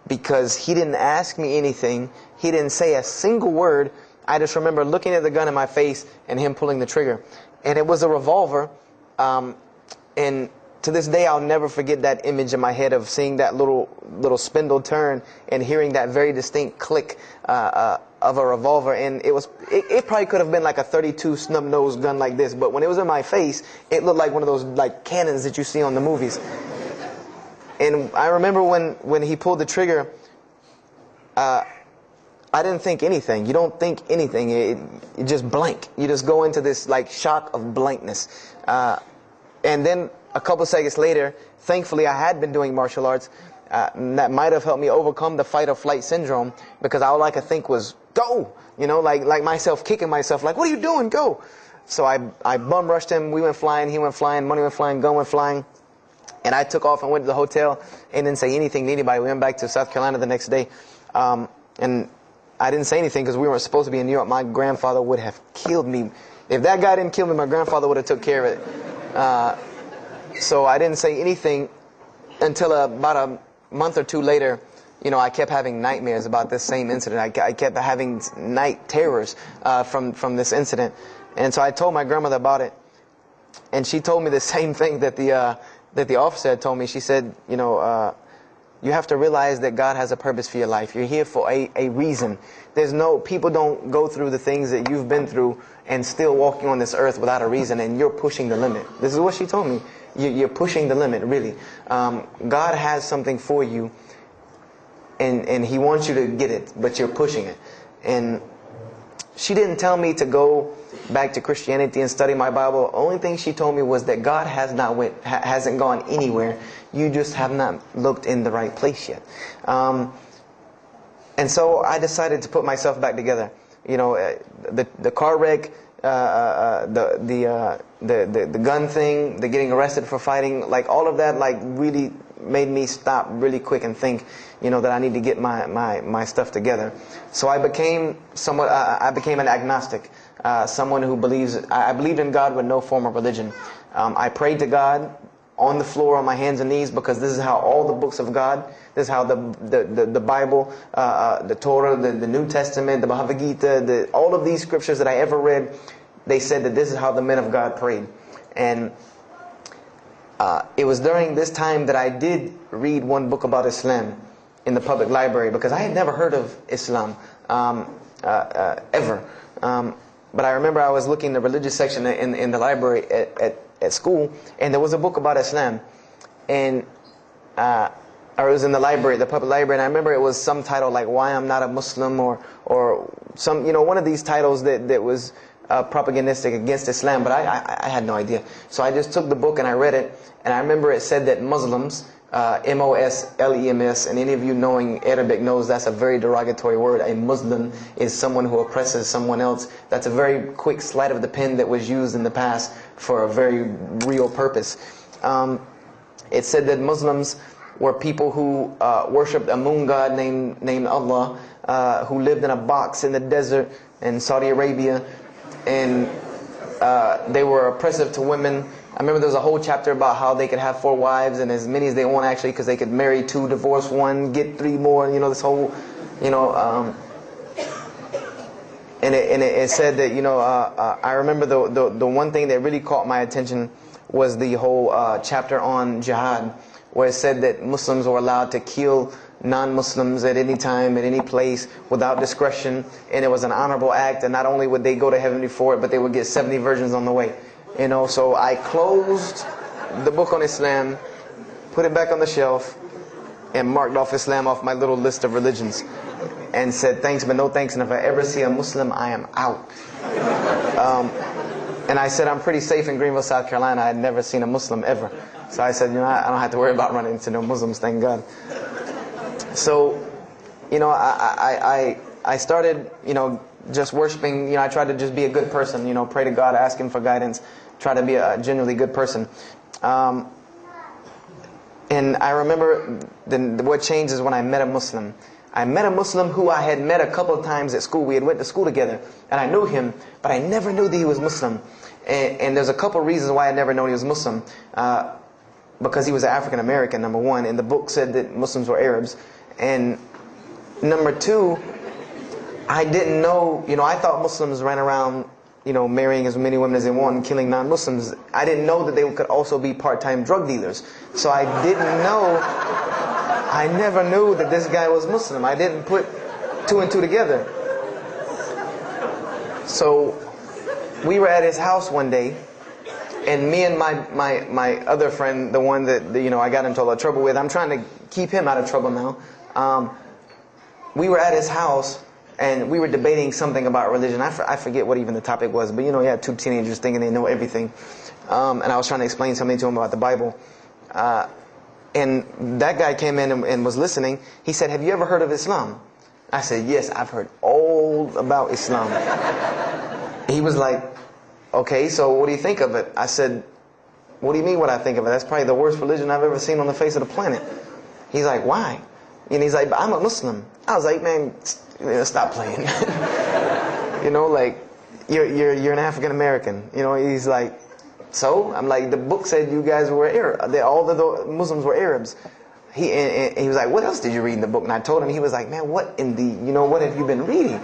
because he didn't ask me anything. He didn't say a single word. I just remember looking at the gun in my face and him pulling the trigger. And it was a revolver. And to this day, I'll never forget that image in my head of seeing that little spindle turn and hearing that very distinct click of a revolver. And it probably could have been like a 32 snub-nosed gun like this, but when it was in my face, it looked like one of those like cannons that you see on the movies. And I remember when he pulled the trigger, I didn't think anything. You don't think anything. You just blank. You just go into this like shock of blankness. And then a couple seconds later, thankfully I had been doing martial arts. That might have helped me overcome the fight or flight syndrome, because all I could think was, go! You know, like myself kicking myself, like, what are you doing? Go! So I bum rushed him. We went flying. He went flying. Money went flying. Gun went flying. And I took off and went to the hotel and didn't say anything to anybody. We went back to South Carolina the next day. And I didn't say anything because we weren't supposed to be in New York. My grandfather would have killed me. If that guy didn't kill me, my grandfather would have took care of it. So I didn't say anything until about a month or two later. You know, I kept having nightmares about this same incident. I kept having night terrors from this incident. And so I told my grandmother about it. And she told me the same thing that the officer had told me. She said, you know, you have to realize that God has a purpose for your life. You're here for a reason. People don't go through the things that you've been through and still walking on this earth without a reason, and you're pushing the limit. This is what she told me. You're pushing the limit, really. God has something for you, and He wants you to get it, but you're pushing it. And she didn't tell me to go back to Christianity and study my Bible. The only thing she told me was that God hasn't gone anywhere. You just have not looked in the right place yet. And so I decided to put myself back together. You know, the car wreck, the gun thing, the getting arrested for fighting, like all of that, like really made me stop really quick and think, that I need to get my stuff together. So I became an agnostic, someone who I believed in God with no form of religion. I prayed to God on the floor on my hands and knees, because this is how all the books of God, this is how the Bible, the Torah, the New Testament, the Bhagavad Gita, all of these scriptures that I ever read, they said that this is how the men of God prayed. And it was during this time that I did read one book about Islam in the public library, because I had never heard of Islam ever. But I remember I was looking in the religious section in the library at school, and there was a book about Islam, and or it was in the library, the public library, and I remember it was some title like "Why I'm Not a Muslim," or some, one of these titles that was propagandistic against Islam, but I had no idea. So I just took the book and I read it, and I remember it said that Muslims, Moslems, and any of you knowing Arabic knows that's a very derogatory word. A Muslim is someone who oppresses someone else. That's a very quick sleight of the pen that was used in the past for a very real purpose. It said that Muslims were people who worshipped a moon god named Allah, who lived in a box in the desert in Saudi Arabia, and they were oppressive to women. I remember there was a whole chapter about how they could have 4 wives and as many as they want, actually, because they could marry 2, divorce 1, get 3 more. This whole, and it said that I remember the one thing that really caught my attention was the whole chapter on jihad, where it said that Muslims were allowed to kill non-Muslims at any time, at any place, without discretion, and it was an honorable act, and not only would they go to heaven for it, but they would get 70 virgins on the way. So I closed the book on Islam, put it back on the shelf, and marked off Islam off my little list of religions, and said thanks but no thanks, and if I ever see a Muslim, I am out. And I said I'm pretty safe in Greenville, South Carolina. I had never seen a Muslim ever. So I said, I don't have to worry about running into no Muslims, thank God. So, I started, just worshiping. I tried to just be a good person, pray to God, ask Him for guidance, try to be a genuinely good person. And I remember what changed is when I met a Muslim. I met a Muslim who I had met a couple of times at school. We had went to school together, and I knew him, but I never knew that he was Muslim. And there's a couple of reasons why I never known he was Muslim. Because he was African American, number one, and the book said that Muslims were Arabs. And number two, I didn't know, I thought Muslims ran around, marrying as many women as they want and killing non-Muslims. I didn't know that they could also be part-time drug dealers. So I never knew that this guy was Muslim. I didn't put 2 and 2 together. So we were at his house one day, and me and my other friend, the one that I got into a lot of trouble with, I'm trying to keep him out of trouble now. We were at his house, and we were debating something about religion. I forget what even the topic was, but you had 2 teenagers thinking they know everything. And I was trying to explain something to him about the Bible. And that guy came in and was listening. He said, "Have you ever heard of Islam?" I said, "Yes, I've heard all about Islam." He was like, "Okay, so what do you think of it?" I said, "What do you mean what I think of it? That's probably the worst religion I've ever seen on the face of the planet." He's like, "Why?" And he's like, "I'm a Muslim." I was like, "Man, stop playing." Like, you're an African American. He's like, "So?" I'm like, "The book said you guys were Arab. All the Muslims were Arabs." He was like, "What else did you read in the book?" And I told him. He was like, "Man, what in the, what have you been reading?"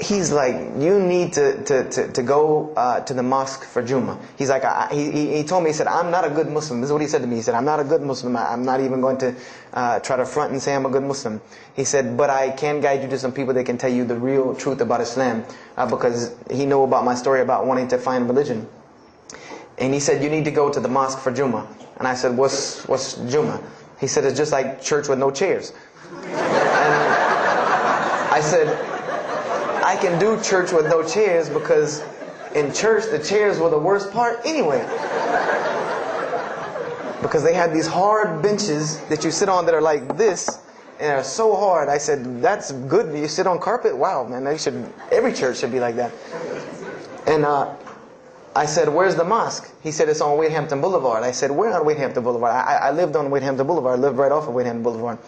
He's like, "You need to go to the mosque for Jummah." He's like, he told me, he said, "I'm not a good Muslim." This is what he said to me. He said, "I'm not a good Muslim. I'm not even going to try to front and say I'm a good Muslim." He said, "But I can guide you to some people that can tell you the real truth about Islam," because he knew about my story about wanting to find religion. And he said, "You need to go to the mosque for Jummah." And I said, What's Jummah?" He said, "It's just like church with no chairs." And I said, "I can do church with no chairs because in church the chairs were the worst part anyway." Because they had these hard benches that you sit on that are like this, and they're so hard. I said, "That's good. You sit on carpet? Wow, man, every church should be like that." And I said, where's the mosque? He said, it's on Wadehampton Boulevard. I said, where on Wadehampton Boulevard? I lived on Wadehampton Boulevard. I lived right off of Wadehampton Boulevard.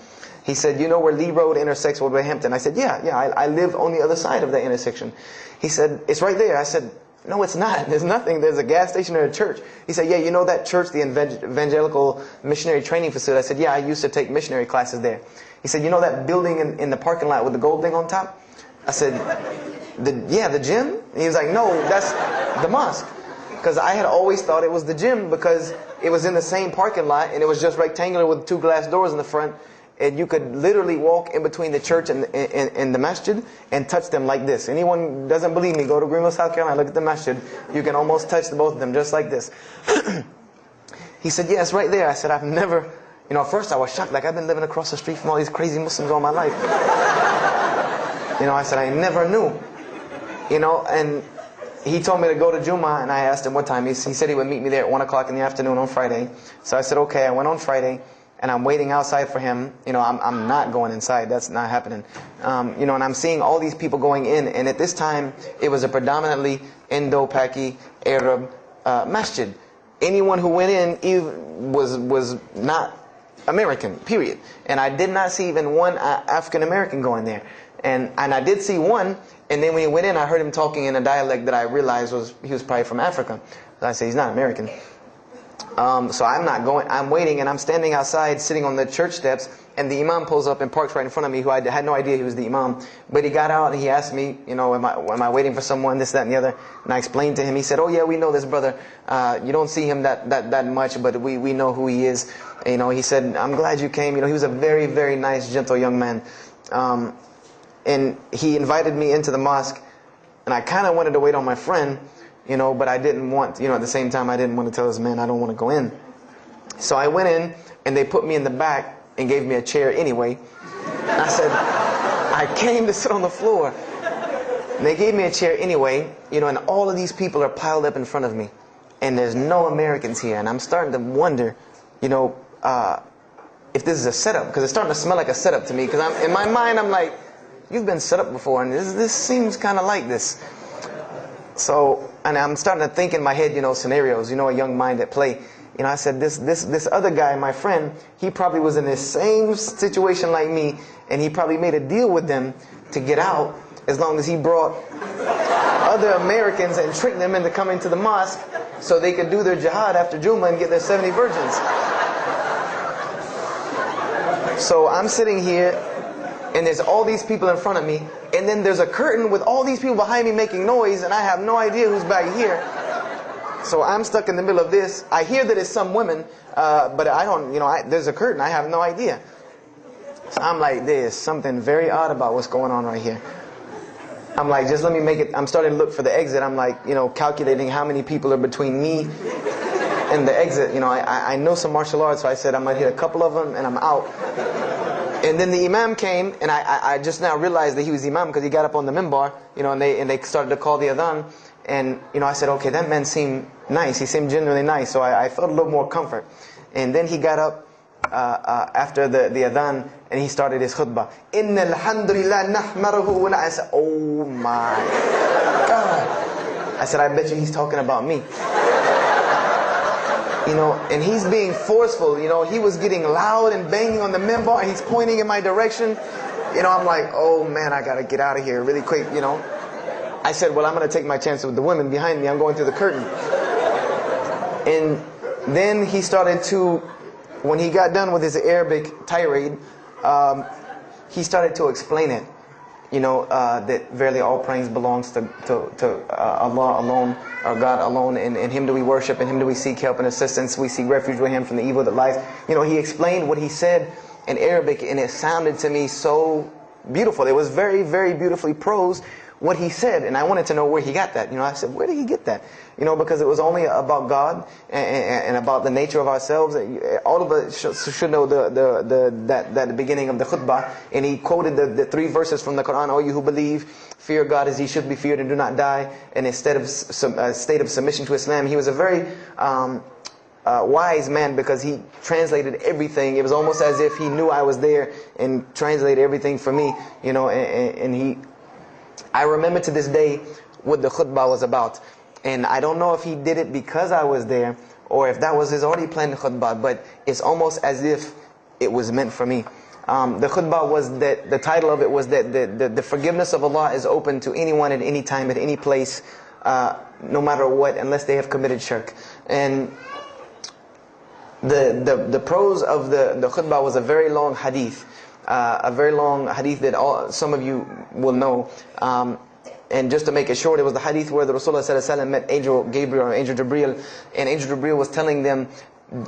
He said, you know where Lee Road intersects with Wadehampton? I said, yeah, I live on the other side of that intersection. He said, it's right there. I said, no, it's not. There's nothing. There's a gas station or a church. He said, yeah, you know that church, the Evangelical Missionary Training Facility? I said, yeah, I used to take missionary classes there. He said, you know that building in the parking lot with the gold thing on top? I said, yeah, the gym? And he was like, no, that's the mosque. Because I had always thought it was the gym because it was in the same parking lot and it was just rectangular with 2 glass doors in the front. And you could literally walk in between the church and the masjid and touch them like this. Anyone doesn't believe me, go to Greenville, South Carolina, look at the masjid. You can almost touch both of them just like this. He said, yeah, it's right there. I said, I've never, at first I was shocked. Like, I've been living across the street from all these crazy Muslims all my life. I said, I never knew. And he told me to go to Jummah, and I asked him what time. He said he would meet me there at 1 o'clock in the afternoon on Friday. So I said, okay. I went on Friday. And I'm waiting outside for him. I'm not going inside. That's not happening. And I'm seeing all these people going in. And at this time, it was a predominantly Indo-Paki Arab masjid. Anyone who went in was not American, period. And I did not see even one African American going there. And I did see one. And then when he went in, I heard him talking in a dialect that I realized he was probably from Africa. So I said, he's not American. So I'm not going, I'm waiting, and I'm standing outside sitting on the church steps, and the imam pulls up and parks right in front of me, who I had no idea he was the imam. But he got out and he asked me, am I waiting for someone, this, that, and the other? And I explained to him. He said, oh yeah, we know this brother. You don't see him that much, but we know who he is. He said, I'm glad you came. He was a very, very nice, gentle young man. And he invited me into the mosque, and I kind of wanted to wait on my friend, but I didn't want, at the same time, I didn't want to tell this man I don't want to go in. So I went in, and they put me in the back and gave me a chair anyway. And I said, I came to sit on the floor. And they gave me a chair anyway, and all of these people are piled up in front of me. And there's no Americans here. And I'm starting to wonder, if this is a setup, because it's starting to smell like a setup to me. Because in my mind, I'm like, you've been set up before, and this seems kind of like this. So, and I'm starting to think in my head, scenarios, a young mind at play. I said, this other guy, my friend, he probably was in the same situation like me, and he probably made a deal with them to get out as long as he brought other Americans and tricked them into coming to the mosque so they could do their jihad after Jummah and get their 70 virgins. So I'm sitting here, and there's all these people in front of me, and then there's a curtain with all these people behind me making noise, and I have no idea who's back here. So I'm stuck in the middle of this. I hear that it's some women, but I don't, there's a curtain. I have no idea. So I'm like, there's something very odd about what's going on right here. I'm like, just let me make it. I'm starting to look for the exit. I'm like, calculating how many people are between me and the exit. I know some martial arts, so I said I'm going to hit a couple of them, and I'm out. And then the imam came, and I just now realized that he was the imam because he got up on the minbar, and they started to call the adhan. And, I said, okay, that man seemed nice. He seemed genuinely nice. So I felt a little more comfort. And then he got up after the adhan, and he started his khutbah. Inna alhamdulillah nahmaruhu wa I said, oh my God. I said, I bet you he's talking about me. And he's being forceful. He was getting loud and banging on the minbar, and he's pointing in my direction. I'm like, oh man, I got to get out of here really quick, I said, well, I'm going to take my chances with the women behind me. I'm going through the curtain. And then he started to, when he got done with his Arabic tirade, he started to explain it. That verily all praise belongs to Allah alone, or God alone. In Him do we worship, in Him do we seek help and assistance. We seek refuge with Him from the evil that lies. He explained what he said in Arabic, and it sounded to me so beautiful. It was very, very beautifully prosed, what he said, and I wanted to know where he got that. I said, where did he get that? Because it was only about God and about the nature of ourselves. All of us should know that the beginning of the khutbah, and he quoted the 3 verses from the Quran. O you who believe, fear God as He should be feared and do not die, and instead of a state of submission to Islam. He was a very wise man because he translated everything. It was almost as if he knew I was there and translated everything for me. I remember to this day what the khutbah was about. And I don't know if he did it because I was there, or if that was his already planned khutbah, but it's almost as if it was meant for me. The khutbah was that, the title of it was that the forgiveness of Allah is open to anyone at any time, at any place, no matter what, unless they have committed shirk. And the prose of the khutbah was a very long hadith. That some of you will know. And just to make it short, it was the hadith where the Rasulullah ﷺ met Angel Gabriel or Angel Jibreel, and Angel Jibreel was telling them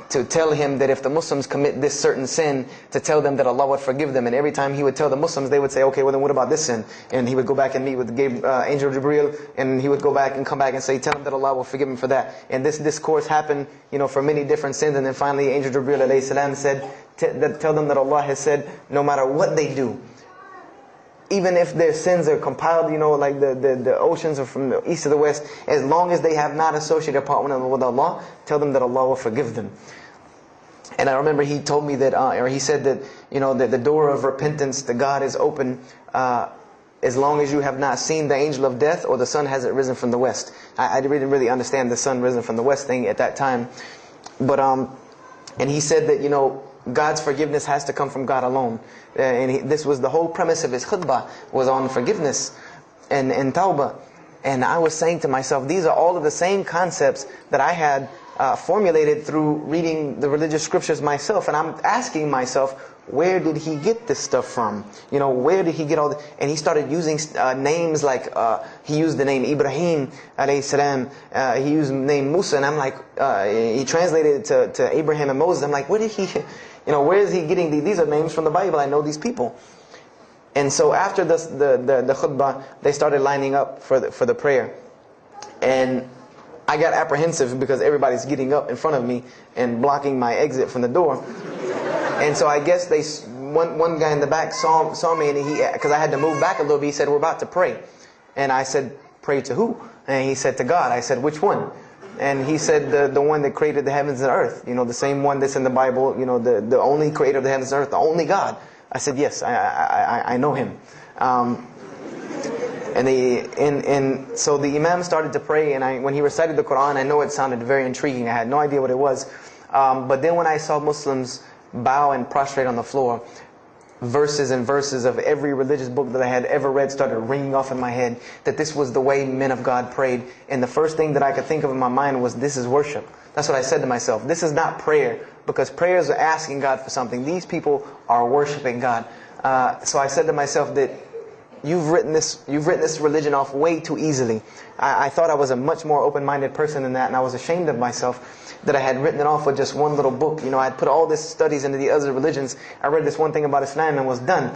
to tell him that if the Muslims commit this certain sin, to tell them that Allah would forgive them. And every time he would tell the Muslims, they would say, okay, well then what about this sin? And he would go back and meet with Angel Jibreel, and he would go back and come back and say, tell them that Allah will forgive him for that. And this discourse happened, for many different sins. And then finally Angel Jibreel alayhi salam said, tell them that Allah has said, no matter what they do, even if their sins are compiled, like the oceans are from the east to the west, as long as they have not associated a partner with Allah, tell them that Allah will forgive them. And I remember he told me that, or he said that, that the door of repentance to God is open as long as you have not seen the angel of death or the sun hasn't risen from the west. I didn't really understand the sun risen from the west thing at that time. But, and he said that, God's forgiveness has to come from God alone. And this was the whole premise of his khutbah, was on forgiveness and tawbah. And I was saying to myself, these are all of the same concepts that I had formulated through reading the religious scriptures myself. And I'm asking myself, where did he get this stuff from? Where did he get all this? And he started using names like, he used the name Ibrahim alayhi salam, he used the name Musa, and I'm like, he translated it to Abraham and Moses. I'm like, where did he, where is he getting these? These are names from the Bible, I know these people. And so after the khutbah, they started lining up for the prayer. And I got apprehensive because everybody's getting up in front of me and blocking my exit from the door. And so I guess one guy in the back saw me, and because I had to move back a little bit, he said, we're about to pray. And I said, pray to who? And he said, to God. I said, which one? And he said, the one that created the heavens and earth. The same one that's in the Bible, the only creator of the heavens and earth, the only God. I said, yes, I know him. And so the Imam started to pray, and when he recited the Quran, I know it sounded very intriguing. I had no idea what it was. But then when I saw Muslims bow and prostrate on the floor, verses and verses of every religious book that I had ever read started ringing off in my head, that this was the way men of God prayed. And the first thing that I could think of in my mind was, this is worship. That's what I said to myself. This is not prayer, because prayers are asking God for something. These people are worshiping God. So I said to myself that you've written this religion off way too easily. I thought I was a much more open-minded person than that, and I was ashamed of myself that I had written it off with just one little book. I had put all this studies into the other religions. I read this one thing about Islam and was done.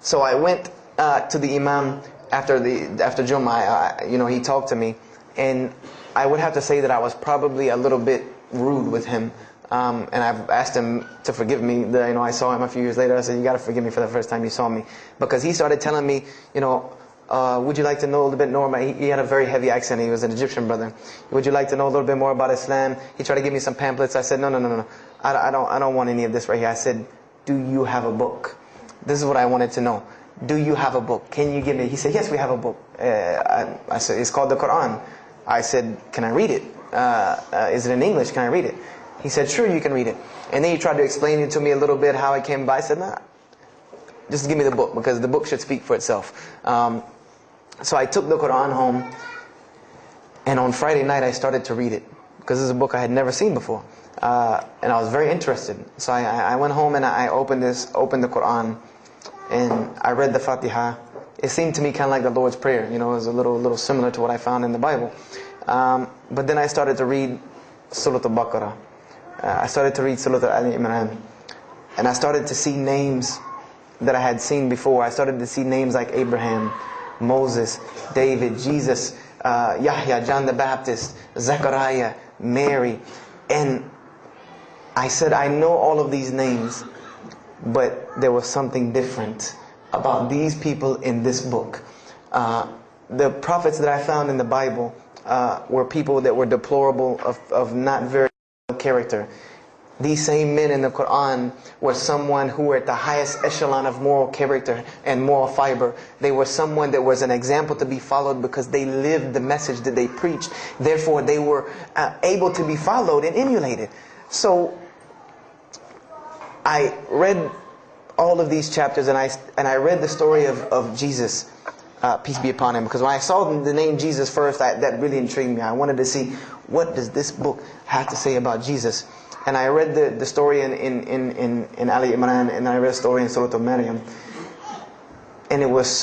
So I went to the Imam after Jummah. He talked to me, and I would have to say that I was probably a little bit rude with him. And I've asked him to forgive me. I saw him a few years later. I said, you got to forgive me for the first time you saw me. Because he started telling me, would you like to know a little bit more about, he had a very heavy accent, he was an Egyptian brother. Would you like to know a little bit more about Islam? He tried to give me some pamphlets. I said, no. I don't want any of this right here. I said, do you have a book? This is what I wanted to know. Do you have a book? Can you give me? He said, yes, we have a book. I said, it's called the Quran. I said, can I read it? Is it in English? Can I read it? He said, sure, you can read it. And then he tried to explain it to me a little bit, how it came by. I said, nah, just give me the book, because the book should speak for itself. So I took the Quran home, and on Friday night I started to read it, because this is a book I had never seen before. And I was very interested. So I went home and I opened the Quran, and I read the Fatiha. It seemed to me kind of like the Lord's Prayer. It was a little similar to what I found in the Bible. But then I started to read Surah Al-Baqarah. I started to read Surah Al-Imran. And I started to see names that I had seen before. I started to see names like Abraham, Moses, David, Jesus, Yahya, John the Baptist, Zechariah, Mary. And I said, I know all of these names, but there was something different about these people in this book. The prophets that I found in the Bible were people that were deplorable, of not very good character. These same men in the Quran were someone who were at the highest echelon of moral character and moral fiber. They were someone that was an example to be followed because they lived the message that they preached. Therefore, they were able to be followed and emulated. So, I read all of these chapters and I read the story of Jesus, peace be upon him. Because when I saw the name Jesus first, that really intrigued me. I wanted to see, what does this book have to say about Jesus? And I read the story in Ali Imran, and I read a story in Surah Al-Maryam. And it was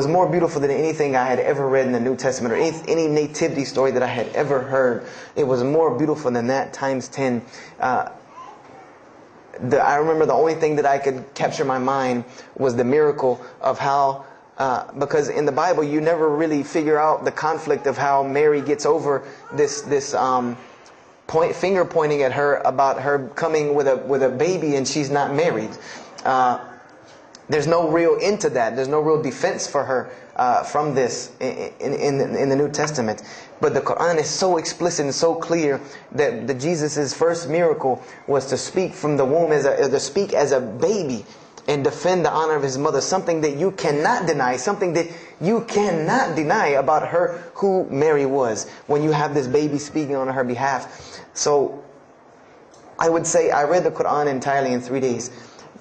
more beautiful than anything I had ever read in the New Testament, or any nativity story that I had ever heard. It was more beautiful than that, times 10. I remember the only thing that I could capture in my mind was the miracle of how, because in the Bible you never really figure out the conflict of how Mary gets over this finger pointing at her about her coming with a baby and she's not married. There's no real end to that. There's no real defense for her from this in the New Testament. But the Quran is so explicit and so clear that Jesus' first miracle was to speak from the womb, to speak as a baby and defend the honor of his mother. Something that you cannot deny. Something that you cannot deny about her, who Mary was, when you have this baby speaking on her behalf. So I would say I read the Quran entirely in 3 days.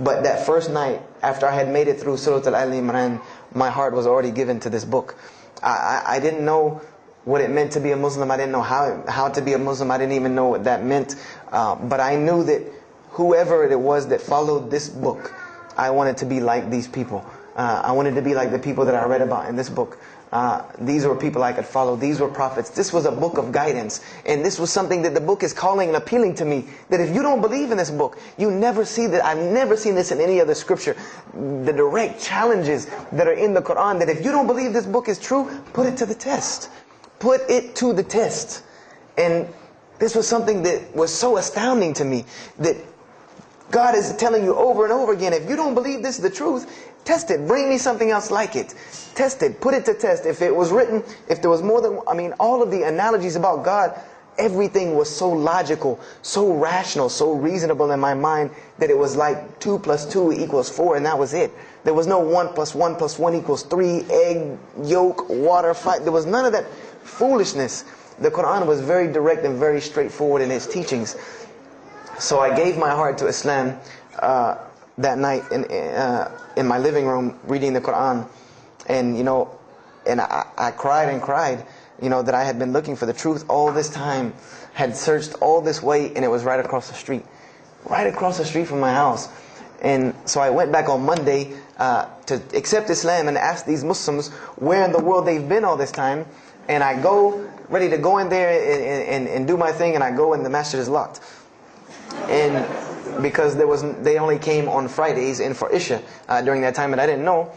But that first night, after I had made it through Surah Al-Imran, my heart was already given to this book. I didn't know what it meant to be a Muslim. I didn't know how to be a Muslim. I didn't even know what that meant. But I knew that whoever it was that followed this book, I wanted to be like these people. I wanted to be like the people that I read about in this book. These were people I could follow. These were prophets. This was a book of guidance. And this was something that the book is calling and appealing to me. That if you don't believe in this book, you never see that. I've never seen this in any other scripture. The direct challenges that are in the Quran, that if you don't believe this book is true, put it to the test. Put it to the test. And this was something that was so astounding to me, that God is telling you over and over again, if you don't believe this is the truth, test it. Bring me something else like it. Test it. Put it to test. If it was written, if there was more than, all of the analogies about God, everything was so logical, so rational, so reasonable in my mind that it was like 2 + 2 = 4, and that was it. There was no 1 + 1 + 1 = 3, egg, yolk, water, fight. There was none of that foolishness. The Quran was very direct and very straightforward in its teachings. So I gave my heart to Islam that night in my living room, reading the Quran, and I cried and cried, that I had been looking for the truth all this time, had searched all this way, and it was right across the street from my house. And so I went back on Monday to accept Islam and ask these Muslims where in the world they've been all this time. And I go ready to go in there and do my thing, and I go and the masjid is locked. And because they only came on Fridays and for Isha during that time, and I didn't know.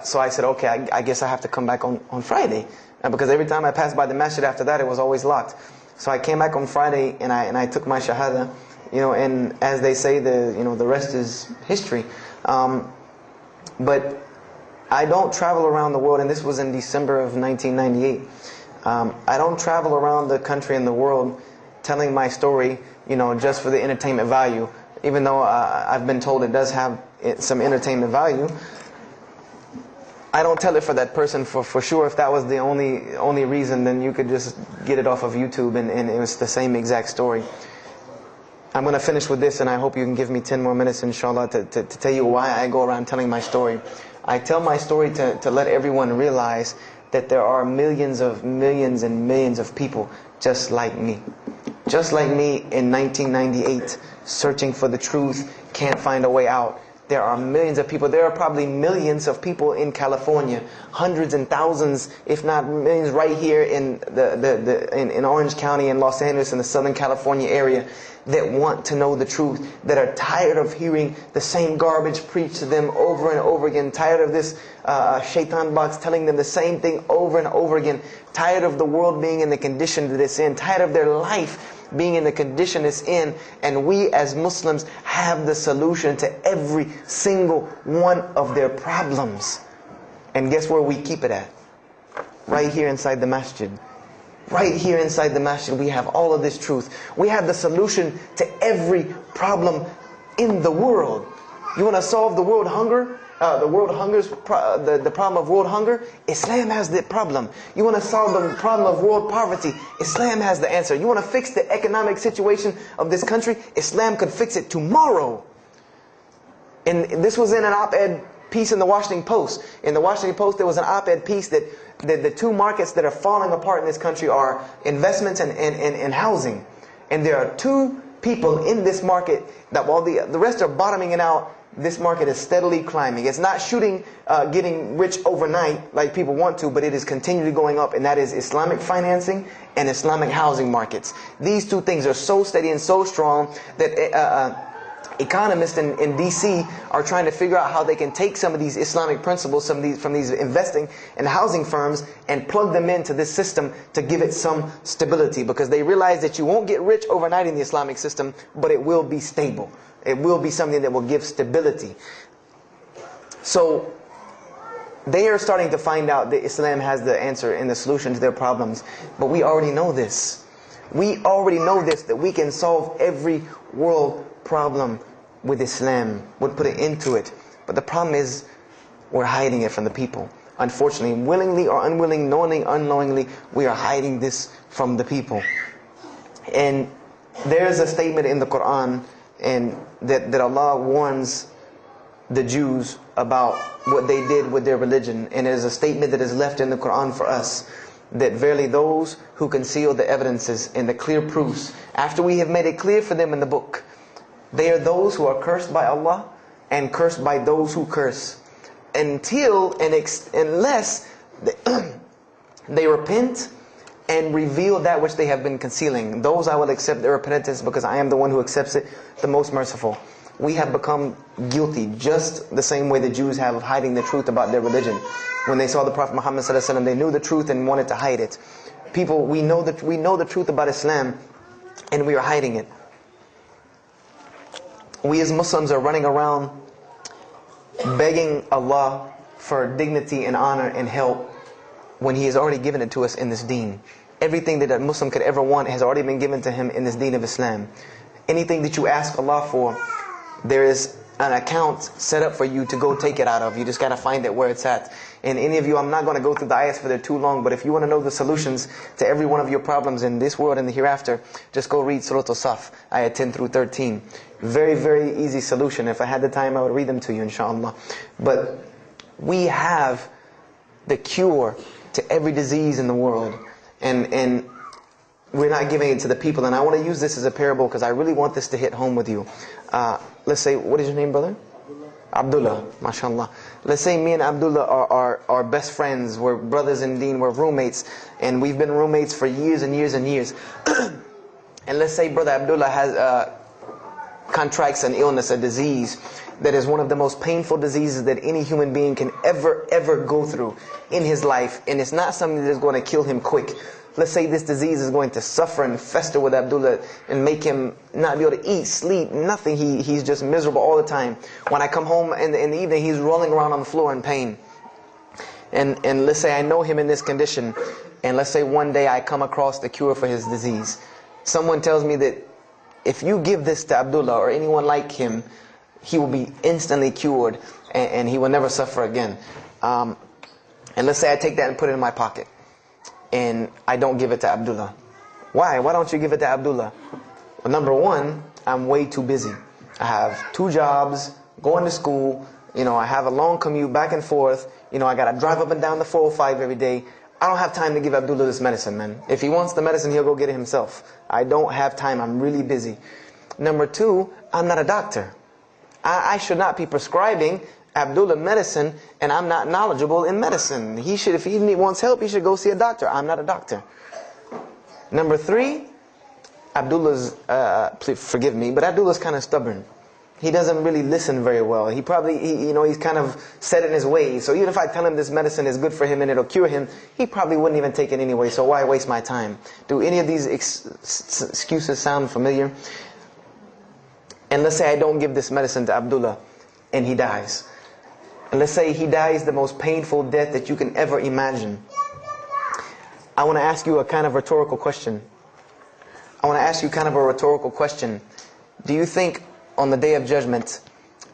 So I said, okay, I guess I have to come back on Friday, because every time I passed by the masjid after that, it was always locked. So I came back on Friday and I took my shahada, and as they say, the rest is history. But I don't travel around the world, and this was in December of 1998. I don't travel around the country and the world telling my story, just for the entertainment value. Even though I've been told it does have some entertainment value, I don't tell it for that person for sure. If that was the only reason, then you could just get it off of YouTube and it was the same exact story. I'm going to finish with this, and I hope you can give me 10 more minutes, inshallah, to tell you why I go around telling my story. I tell my story to let everyone realize that there are millions and millions of people just like me. Just like me in 1998, searching for the truth, can't find a way out. There are millions of people. There are probably millions of people in California, hundreds and thousands, if not millions, right here in in Orange County and Los Angeles in the Southern California area, that want to know the truth, that are tired of hearing the same garbage preached to them over and over again, tired of this shaitan box telling them the same thing over and over again, tired of the world being in the condition that it's in, tired of their life being in the condition it's in. And we as Muslims have the solution to every single one of their problems. And guess where we keep it at? Right here inside the masjid. Right here inside the masjid, we have all of this truth. We have the solution to every problem in the world. You want to solve the world hunger? The problem of world hunger? Islam has the problem. You want to solve the problem of world poverty? Islam has the answer. You want to fix the economic situation of this country? Islam could fix it tomorrow. And this was in an op-ed piece in the Washington Post. In the Washington Post, there was an op-ed piece that the two markets that are falling apart in this country are investments and housing. And there are two people in this market that while the rest are bottoming it out, this market is steadily climbing. It's not getting rich overnight like people want to, but it is continually going up, and that is Islamic financing and Islamic housing markets. These two things are so steady and so strong that economists in DC are trying to figure out how they can take some of these Islamic principles, from these investing and housing firms, and plug them into this system to give it some stability, because they realize that you won't get rich overnight in the Islamic system, but it will be stable. It will be something that will give stability. So they are starting to find out that Islam has the answer and the solution to their problems. But we already know this. We already know this, that we can solve every world problem with Islam. We'll put an end to it. But the problem is, we're hiding it from the people. Unfortunately, willingly or unwilling, knowingly, unknowingly, we are hiding this from the people. And there's a statement in the Quran and that Allah warns the Jews about what they did with their religion. And it is a statement that is left in the Quran for us, that verily those who conceal the evidences and the clear proofs, after we have made it clear for them in the book, they are those who are cursed by Allah and cursed by those who curse, unless they repent and reveal that which they have been concealing. Those I will accept their repentance, because I am the one who accepts it, the most merciful. We have become guilty just the same way the Jews have of hiding the truth about their religion. When they saw the Prophet Muhammad ﷺ, they knew the truth and wanted to hide it. People, we know the truth about Islam, and we are hiding it. We as Muslims are running around begging Allah for dignity and honor and help, when He has already given it to us in this deen. Everything that a Muslim could ever want has already been given to him in this deen of Islam. Anything that you ask Allah for, there is an account set up for you to go take it out of. You just got to find it where it's at. And any of you, I'm not going to go through the ayahs for they're too long, but if you want to know the solutions to every one of your problems in this world and the hereafter, just go read Surah Al-Saf, ayah 10 through 13. Very, very easy solution. If I had the time, I would read them to you, inshallah. But we have the cure to every disease in the world, and we're not giving it to the people. And I want to use this as a parable, because I really want this to hit home with you. Let's say, what is your name, brother? Abdullah, mashallah. Let's say me and Abdullah are best friends, we're brothers in deen, we're roommates, and we've been roommates for years and years and years. And let's say brother Abdullah has contracts an illness, a disease that is one of the most painful diseases that any human being can ever go through in his life, and it's not something that is going to kill him quick. Let's say this disease is going to suffer and fester with Abdullah and make him not be able to eat, sleep, nothing. He's just miserable all the time. When I come home in the evening, he's rolling around on the floor in pain. And let's say I know him in this condition, and let's say one day I come across the cure for his disease. Someone tells me that if you give this to Abdullah or anyone like him, he will be instantly cured and he will never suffer again. And let's say I take that and put it in my pocket, and I don't give it to Abdullah. Why? Why don't you give it to Abdullah? Well, number one, I'm way too busy. I have 2 jobs, going to school, I have a long commute back and forth, I gotta drive up and down the 405 every day. I don't have time to give Abdullah this medicine, man. If he wants the medicine, he'll go get it himself. I don't have time, I'm really busy. Number 2, I'm not a doctor. I should not be prescribing Abdullah medicine, and I'm not knowledgeable in medicine. He should, if he wants help, he should go see a doctor. I'm not a doctor. Number 3, Abdullah's, please forgive me, but Abdullah's kind of stubborn. He doesn't really listen very well. He probably, he's kind of set in his ways. So even if I tell him this medicine is good for him and it'll cure him, he probably wouldn't even take it anyway. So why waste my time? Do any of these excuses sound familiar? And let's say I don't give this medicine to Abdullah and he dies. And let's say he dies the most painful death that you can ever imagine. I want to ask you a kind of rhetorical question. I want to ask you kind of a rhetorical question. Do you think on the Day of Judgment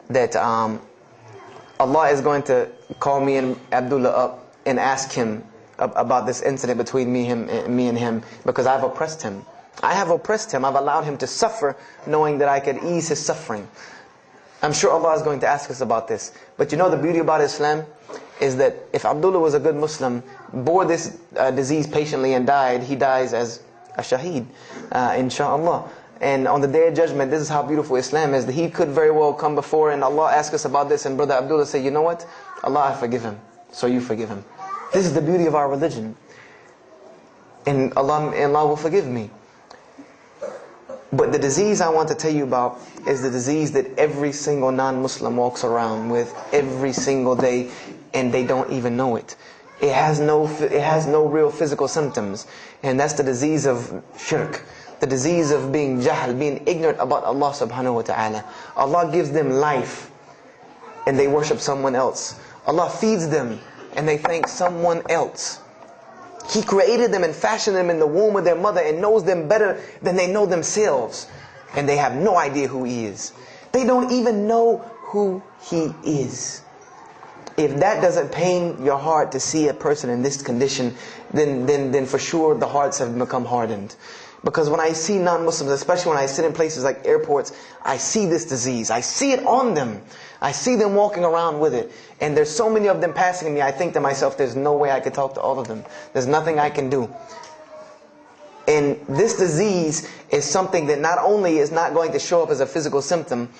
that Allah is going to call me and Abdullah up and ask him about this incident between me and him because I've oppressed him? I have oppressed him. I've allowed him to suffer knowing that I could ease his suffering. I'm sure Allah is going to ask us about this. But you know the beauty about Islam is that if Abdullah was a good Muslim, bore this disease patiently and died, he dies as a shaheed, inshaAllah. And on the Day of Judgment, this is how beautiful Islam is, that he could very well come before and Allah ask us about this and Brother Abdullah say, you know what? Allah, I forgive him. So you forgive him. This is the beauty of our religion. And Allah will forgive me. But the disease I want to tell you about is the disease that every single non-Muslim walks around with every single day, and they don't even know it. It has no real physical symptoms, and that's the disease of shirk, the disease of being jahl, being ignorant about Allah subhanahu wa ta'ala. Allah gives them life, and they worship someone else. Allah feeds them, and they thank someone else. He created them and fashioned them in the womb of their mother and knows them better than they know themselves. And they have no idea who He is. They don't even know who He is. If that doesn't pain your heart to see a person in this condition, then for sure the hearts have become hardened. Because when I see non-Muslims, especially when I sit in places like airports, I see this disease. I see it on them. I see them walking around with it. And there's so many of them passing me, I think to myself, there's no way I could talk to all of them. There's nothing I can do. And this disease is something that not only is not going to show up as a physical symptom,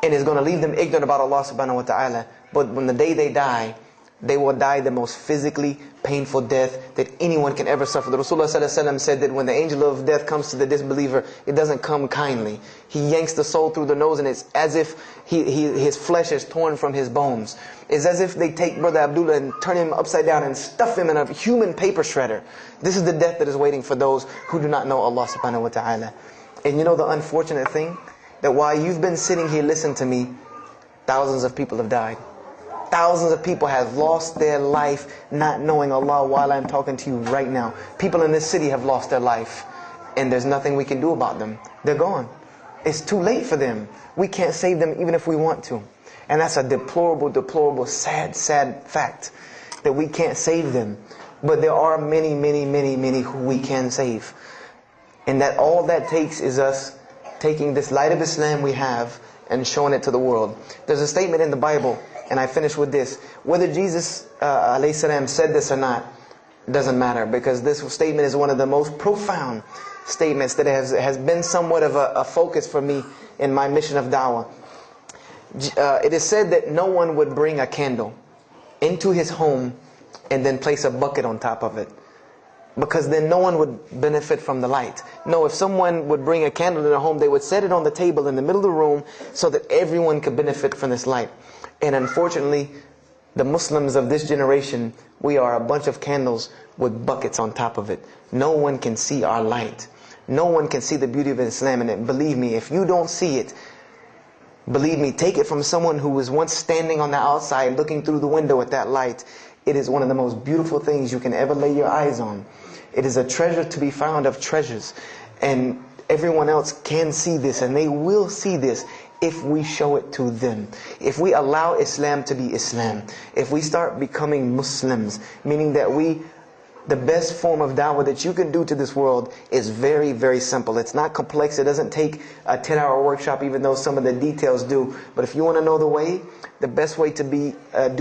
and is going to leave them ignorant about Allah subhanahu wa ta'ala, but when the day they die, they will die the most physically painful death that anyone can ever suffer. The Rasulullah ﷺ said that when the angel of death comes to the disbeliever, it doesn't come kindly. He yanks the soul through the nose, and it's as if his flesh is torn from his bones. It's as if they take Brother Abdullah and turn him upside down and stuff him in a human paper shredder. This is the death that is waiting for those who do not know Allah subhanahu wa ta'ala. And you know the unfortunate thing? That while you've been sitting here listening to me, thousands of people have died. Thousands of people have lost their life not knowing Allah while I'm talking to you right now. People in this city have lost their life, and there's nothing we can do about them. They're gone. It's too late for them. We can't save them even if we want to. And that's a deplorable, deplorable, sad, sad fact that we can't save them. But there are many, many, many, many who we can save. And that all that takes is us taking this light of Islam we have and showing it to the world. There's a statement in the Bible, and I finish with this. Whether Jesus alayhi salam said this or not doesn't matter, because this statement is one of the most profound statements that has been somewhat of a focus for me in my mission of da'wah. It is said that no one would bring a candle into his home and then place a bucket on top of it, because then no one would benefit from the light. No, if someone would bring a candle in their home, they would set it on the table in the middle of the room so that everyone could benefit from this light. And unfortunately, the Muslims of this generation, we are a bunch of candles with buckets on top of it. No one can see our light. No one can see the beauty of Islam. And believe me, if you don't see it, believe me, take it from someone who was once standing on the outside looking through the window at that light. It is one of the most beautiful things you can ever lay your eyes on. It is a treasure to be found of treasures. And everyone else can see this, and they will see this if we show it to them. If we allow Islam to be Islam. If we start becoming Muslims, meaning that the best form of da'wah that you can do to this world is very, very simple. It's not complex. It doesn't take a 10-hour workshop, even though some of the details do. But if you want to know the way, the best way to do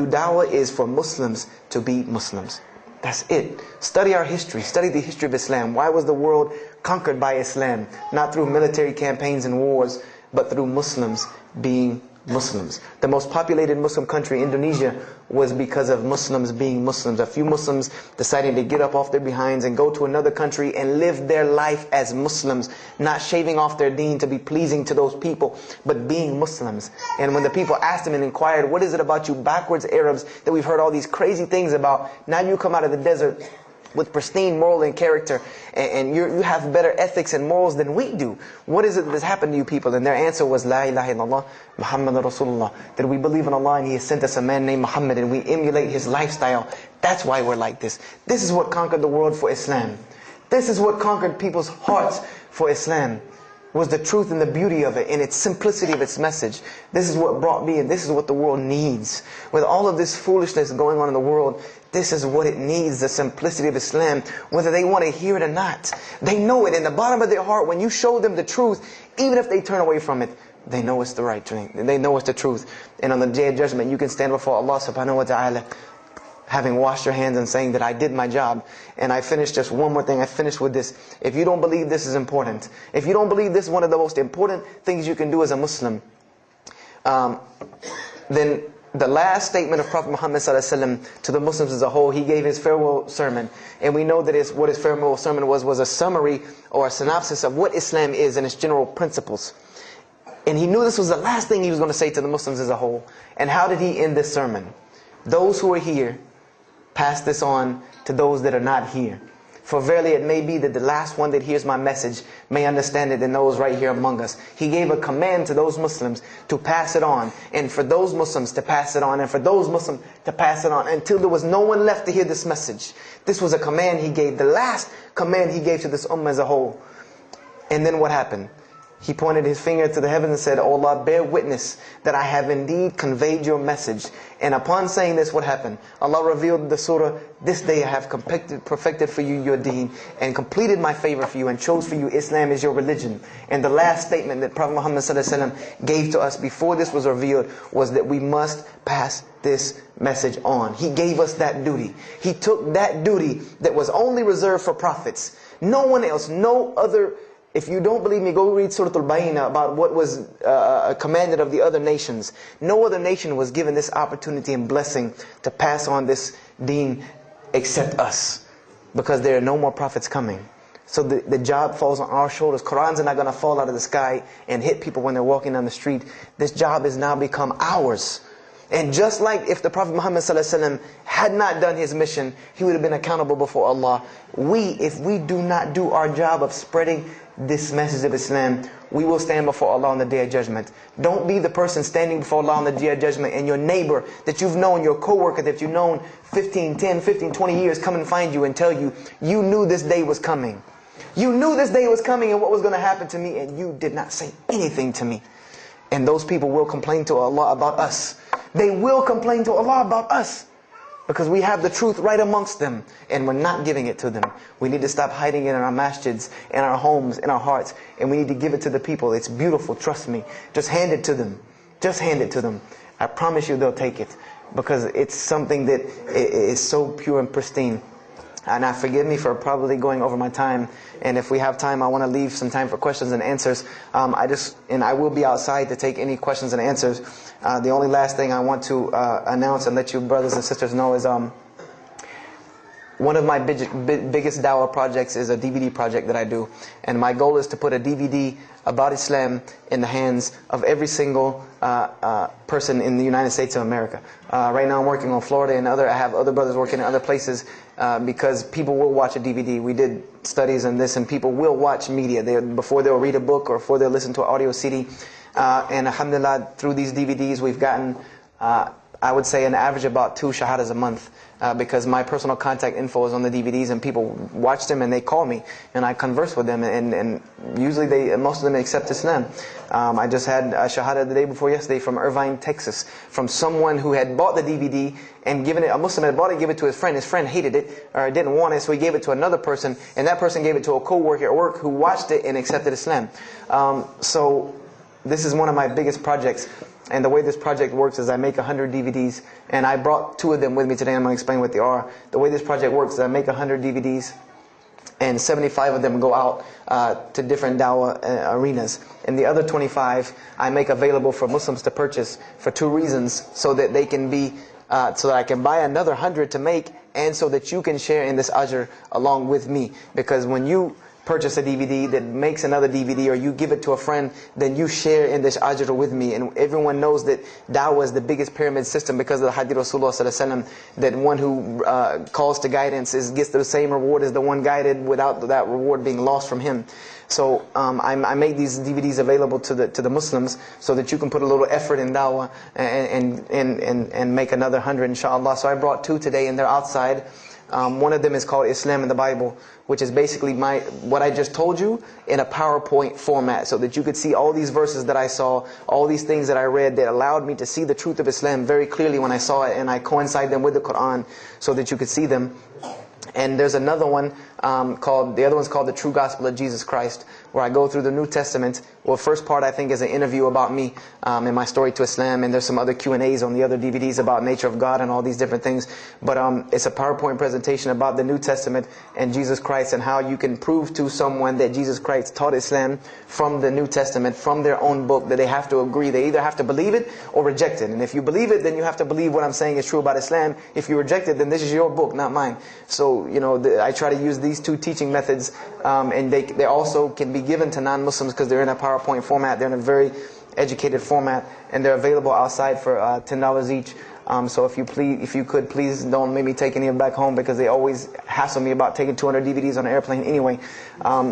da'wah is for Muslims to be Muslims. That's it. Study our history. Study the history of Islam. Why was the world conquered by Islam? Not through military campaigns and wars, but through Muslims being Muslims. The most populated Muslim country, Indonesia, was because of Muslims being Muslims. A few Muslims deciding to get up off their behinds and go to another country and live their life as Muslims, not shaving off their deen to be pleasing to those people, but being Muslims. And when the people asked them and inquired, what is it about you backwards Arabs that we've heard all these crazy things about? Now you come out of the desert with pristine moral and character, and you have better ethics and morals than we do. What is it that has happened to you people? And their answer was, La ilaha illallah, Muhammad Rasulullah. That we believe in Allah and He has sent us a man named Muhammad, and we emulate his lifestyle. That's why we're like this. This is what conquered the world for Islam. This is what conquered people's hearts for Islam. Was the truth and the beauty of it, and its simplicity of its message. This is what brought me, and this is what the world needs. With all of this foolishness going on in the world, this is what it needs, the simplicity of Islam, whether they want to hear it or not. They know it in the bottom of their heart. When you show them the truth, even if they turn away from it, they know it's the right thing. They know it's the truth. And on the Day of Judgment, you can stand before Allah subhanahu wa ta'ala, having washed your hands and saying that I did my job. And I finished just one more thing. I finished with this. If you don't believe this is important, if you don't believe this is one of the most important things you can do as a Muslim, then the last statement of Prophet Muhammad ﷺ to the Muslims as a whole, he gave his farewell sermon. And we know that what his farewell sermon was a summary or a synopsis of what Islam is and its general principles. And he knew this was the last thing he was going to say to the Muslims as a whole. And how did he end this sermon? Those who are here, pass this on to those that are not here. For verily it may be that the last one that hears my message may understand it, and those right here among us. He gave a command to those Muslims to pass it on, and for those Muslims to pass it on, and for those Muslims to pass it on, until there was no one left to hear this message. This was a command he gave, the last command he gave to this ummah as a whole. And then what happened? He pointed his finger to the heavens and said, "O Allah, bear witness that I have indeed conveyed your message." And upon saying this, what happened? Allah revealed the surah, "This day I have perfected for you your deen, and completed my favor for you, and chose for you Islam as your religion." And the last statement that Prophet Muhammad ﷺ gave to us before this was revealed was that we must pass this message on. He gave us that duty. He took that duty that was only reserved for prophets. No one else, no other. If you don't believe me, go read Surah Al-Bayna about what was commanded of the other nations. No other nation was given this opportunity and blessing to pass on this deen except us. Because there are no more prophets coming. So the job falls on our shoulders. Qurans are not going to fall out of the sky and hit people when they're walking down the street. This job has now become ours. And just like if the Prophet Muhammad ﷺ had not done his mission, he would have been accountable before Allah. If we do not do our job of spreading this message of Islam, we will stand before Allah on the Day of Judgment. Don't be the person standing before Allah on the Day of Judgment and your neighbor that you've known, your co-worker that you've known 10, 15, 20 years come and find you and tell you, you knew this day was coming. You knew this day was coming and what was going to happen to me, and you did not say anything to me. And those people will complain to Allah about us. They will complain to Allah about us. Because we have the truth right amongst them, and we're not giving it to them. We need to stop hiding it in our masjids, in our homes, in our hearts, and we need to give it to the people. It's beautiful, trust me. Just hand it to them. Just hand it to them. I promise you they'll take it, because it's something that is so pure and pristine. And now forgive me for probably going over my time, and if we have time, I want to leave some time for questions and answers. I will be outside to take any questions and answers. The only last thing I want to announce and let you brothers and sisters know is one of my biggest dawah projects is a DVD project that I do. And my goal is to put a DVD about Islam in the hands of every single person in the United States of America. Right now I'm working on Florida and I have other brothers working in other places because people will watch a DVD. We did studies on this, and people will watch media before they'll read a book or before they'll listen to an audio CD. And alhamdulillah, through these DVDs we've gotten, I would say, an average about 2 shahadas a month. Because my personal contact info is on the DVDs, and people watch them and they call me and I converse with them, and usually most of them accept Islam. I just had a shahada the day before yesterday from Irvine, Texas, from someone who had bought the DVD and given it, a Muslim had bought it, gave it to his friend. His friend hated it or didn't want it, so he gave it to another person, and that person gave it to a co-worker at work who watched it and accepted Islam. So this is one of my biggest projects. And the way this project works is I make 100 DVDs, and I brought 2 of them with me today. I'm going to explain what they are. The way this project works is I make 100 DVDs, and 75 of them go out to different dawah arenas. And the other 25 I make available for Muslims to purchase for 2 reasons: so that they can be, so that I can buy another 100 to make, and so that you can share in this ajr along with me. Because when you purchase a DVD, that makes another DVD, or you give it to a friend, then you share in this ajr with me. And everyone knows that da'wah is the biggest pyramid system because of the hadith Rasulullah sallallahu alaihi wasallam, that one who calls to guidance gets the same reward as the one guided, without that reward being lost from him. So I make these DVDs available to the Muslims so that you can put a little effort in da'wah and make another 100 inshallah. So I brought 2 today, and they're outside. One of them is called Islam in the Bible, which is basically what I just told you in a PowerPoint format, so that you could see all these verses that I saw, all these things that I read that allowed me to see the truth of Islam very clearly when I saw it, and I coincide them with the Quran so that you could see them. And there's another one the other one's called The True Gospel of Jesus Christ, where I go through the New Testament. Well, first part I think is an interview about me and my story to Islam, and there's some other Q&As on the other DVDs about nature of God and all these different things. But it's a PowerPoint presentation about the New Testament and Jesus Christ, and how you can prove to someone that Jesus Christ taught Islam from the New Testament, from their own book, that they have to agree. They either have to believe it or reject it. And if you believe it, then you have to believe what I'm saying is true about Islam. If you reject it, then this is your book, not mine. So, I try to use these 2 teaching methods, and they also can be given to non-Muslims because they're in a PowerPoint format. They're in a very educated format, and they're available outside for $10 each. So if you could, please don't make me take any of them back home, because they always hassle me about taking 200 DVDs on an airplane anyway.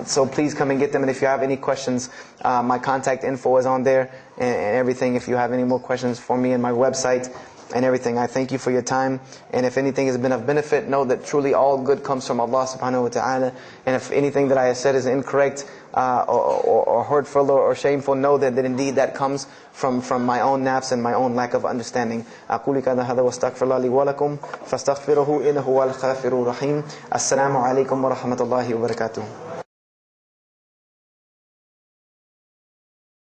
So please come and get them. And if you have any questions, my contact info is on there and everything. If you have any more questions for me, and my website and everything. I thank you for your time. And if anything has been of benefit, know that truly all good comes from Allah subhanahu wa ta'ala. And if anything that I have said is incorrect or hurtful or shameful, know that indeed that comes from my own nafs and my own lack of understanding. أقول كذا هذا واستغفر الله لي ولكم فاستغفروه إنه هو الغفور الرحيم. السلام عليكم ورحمة الله وبركاته.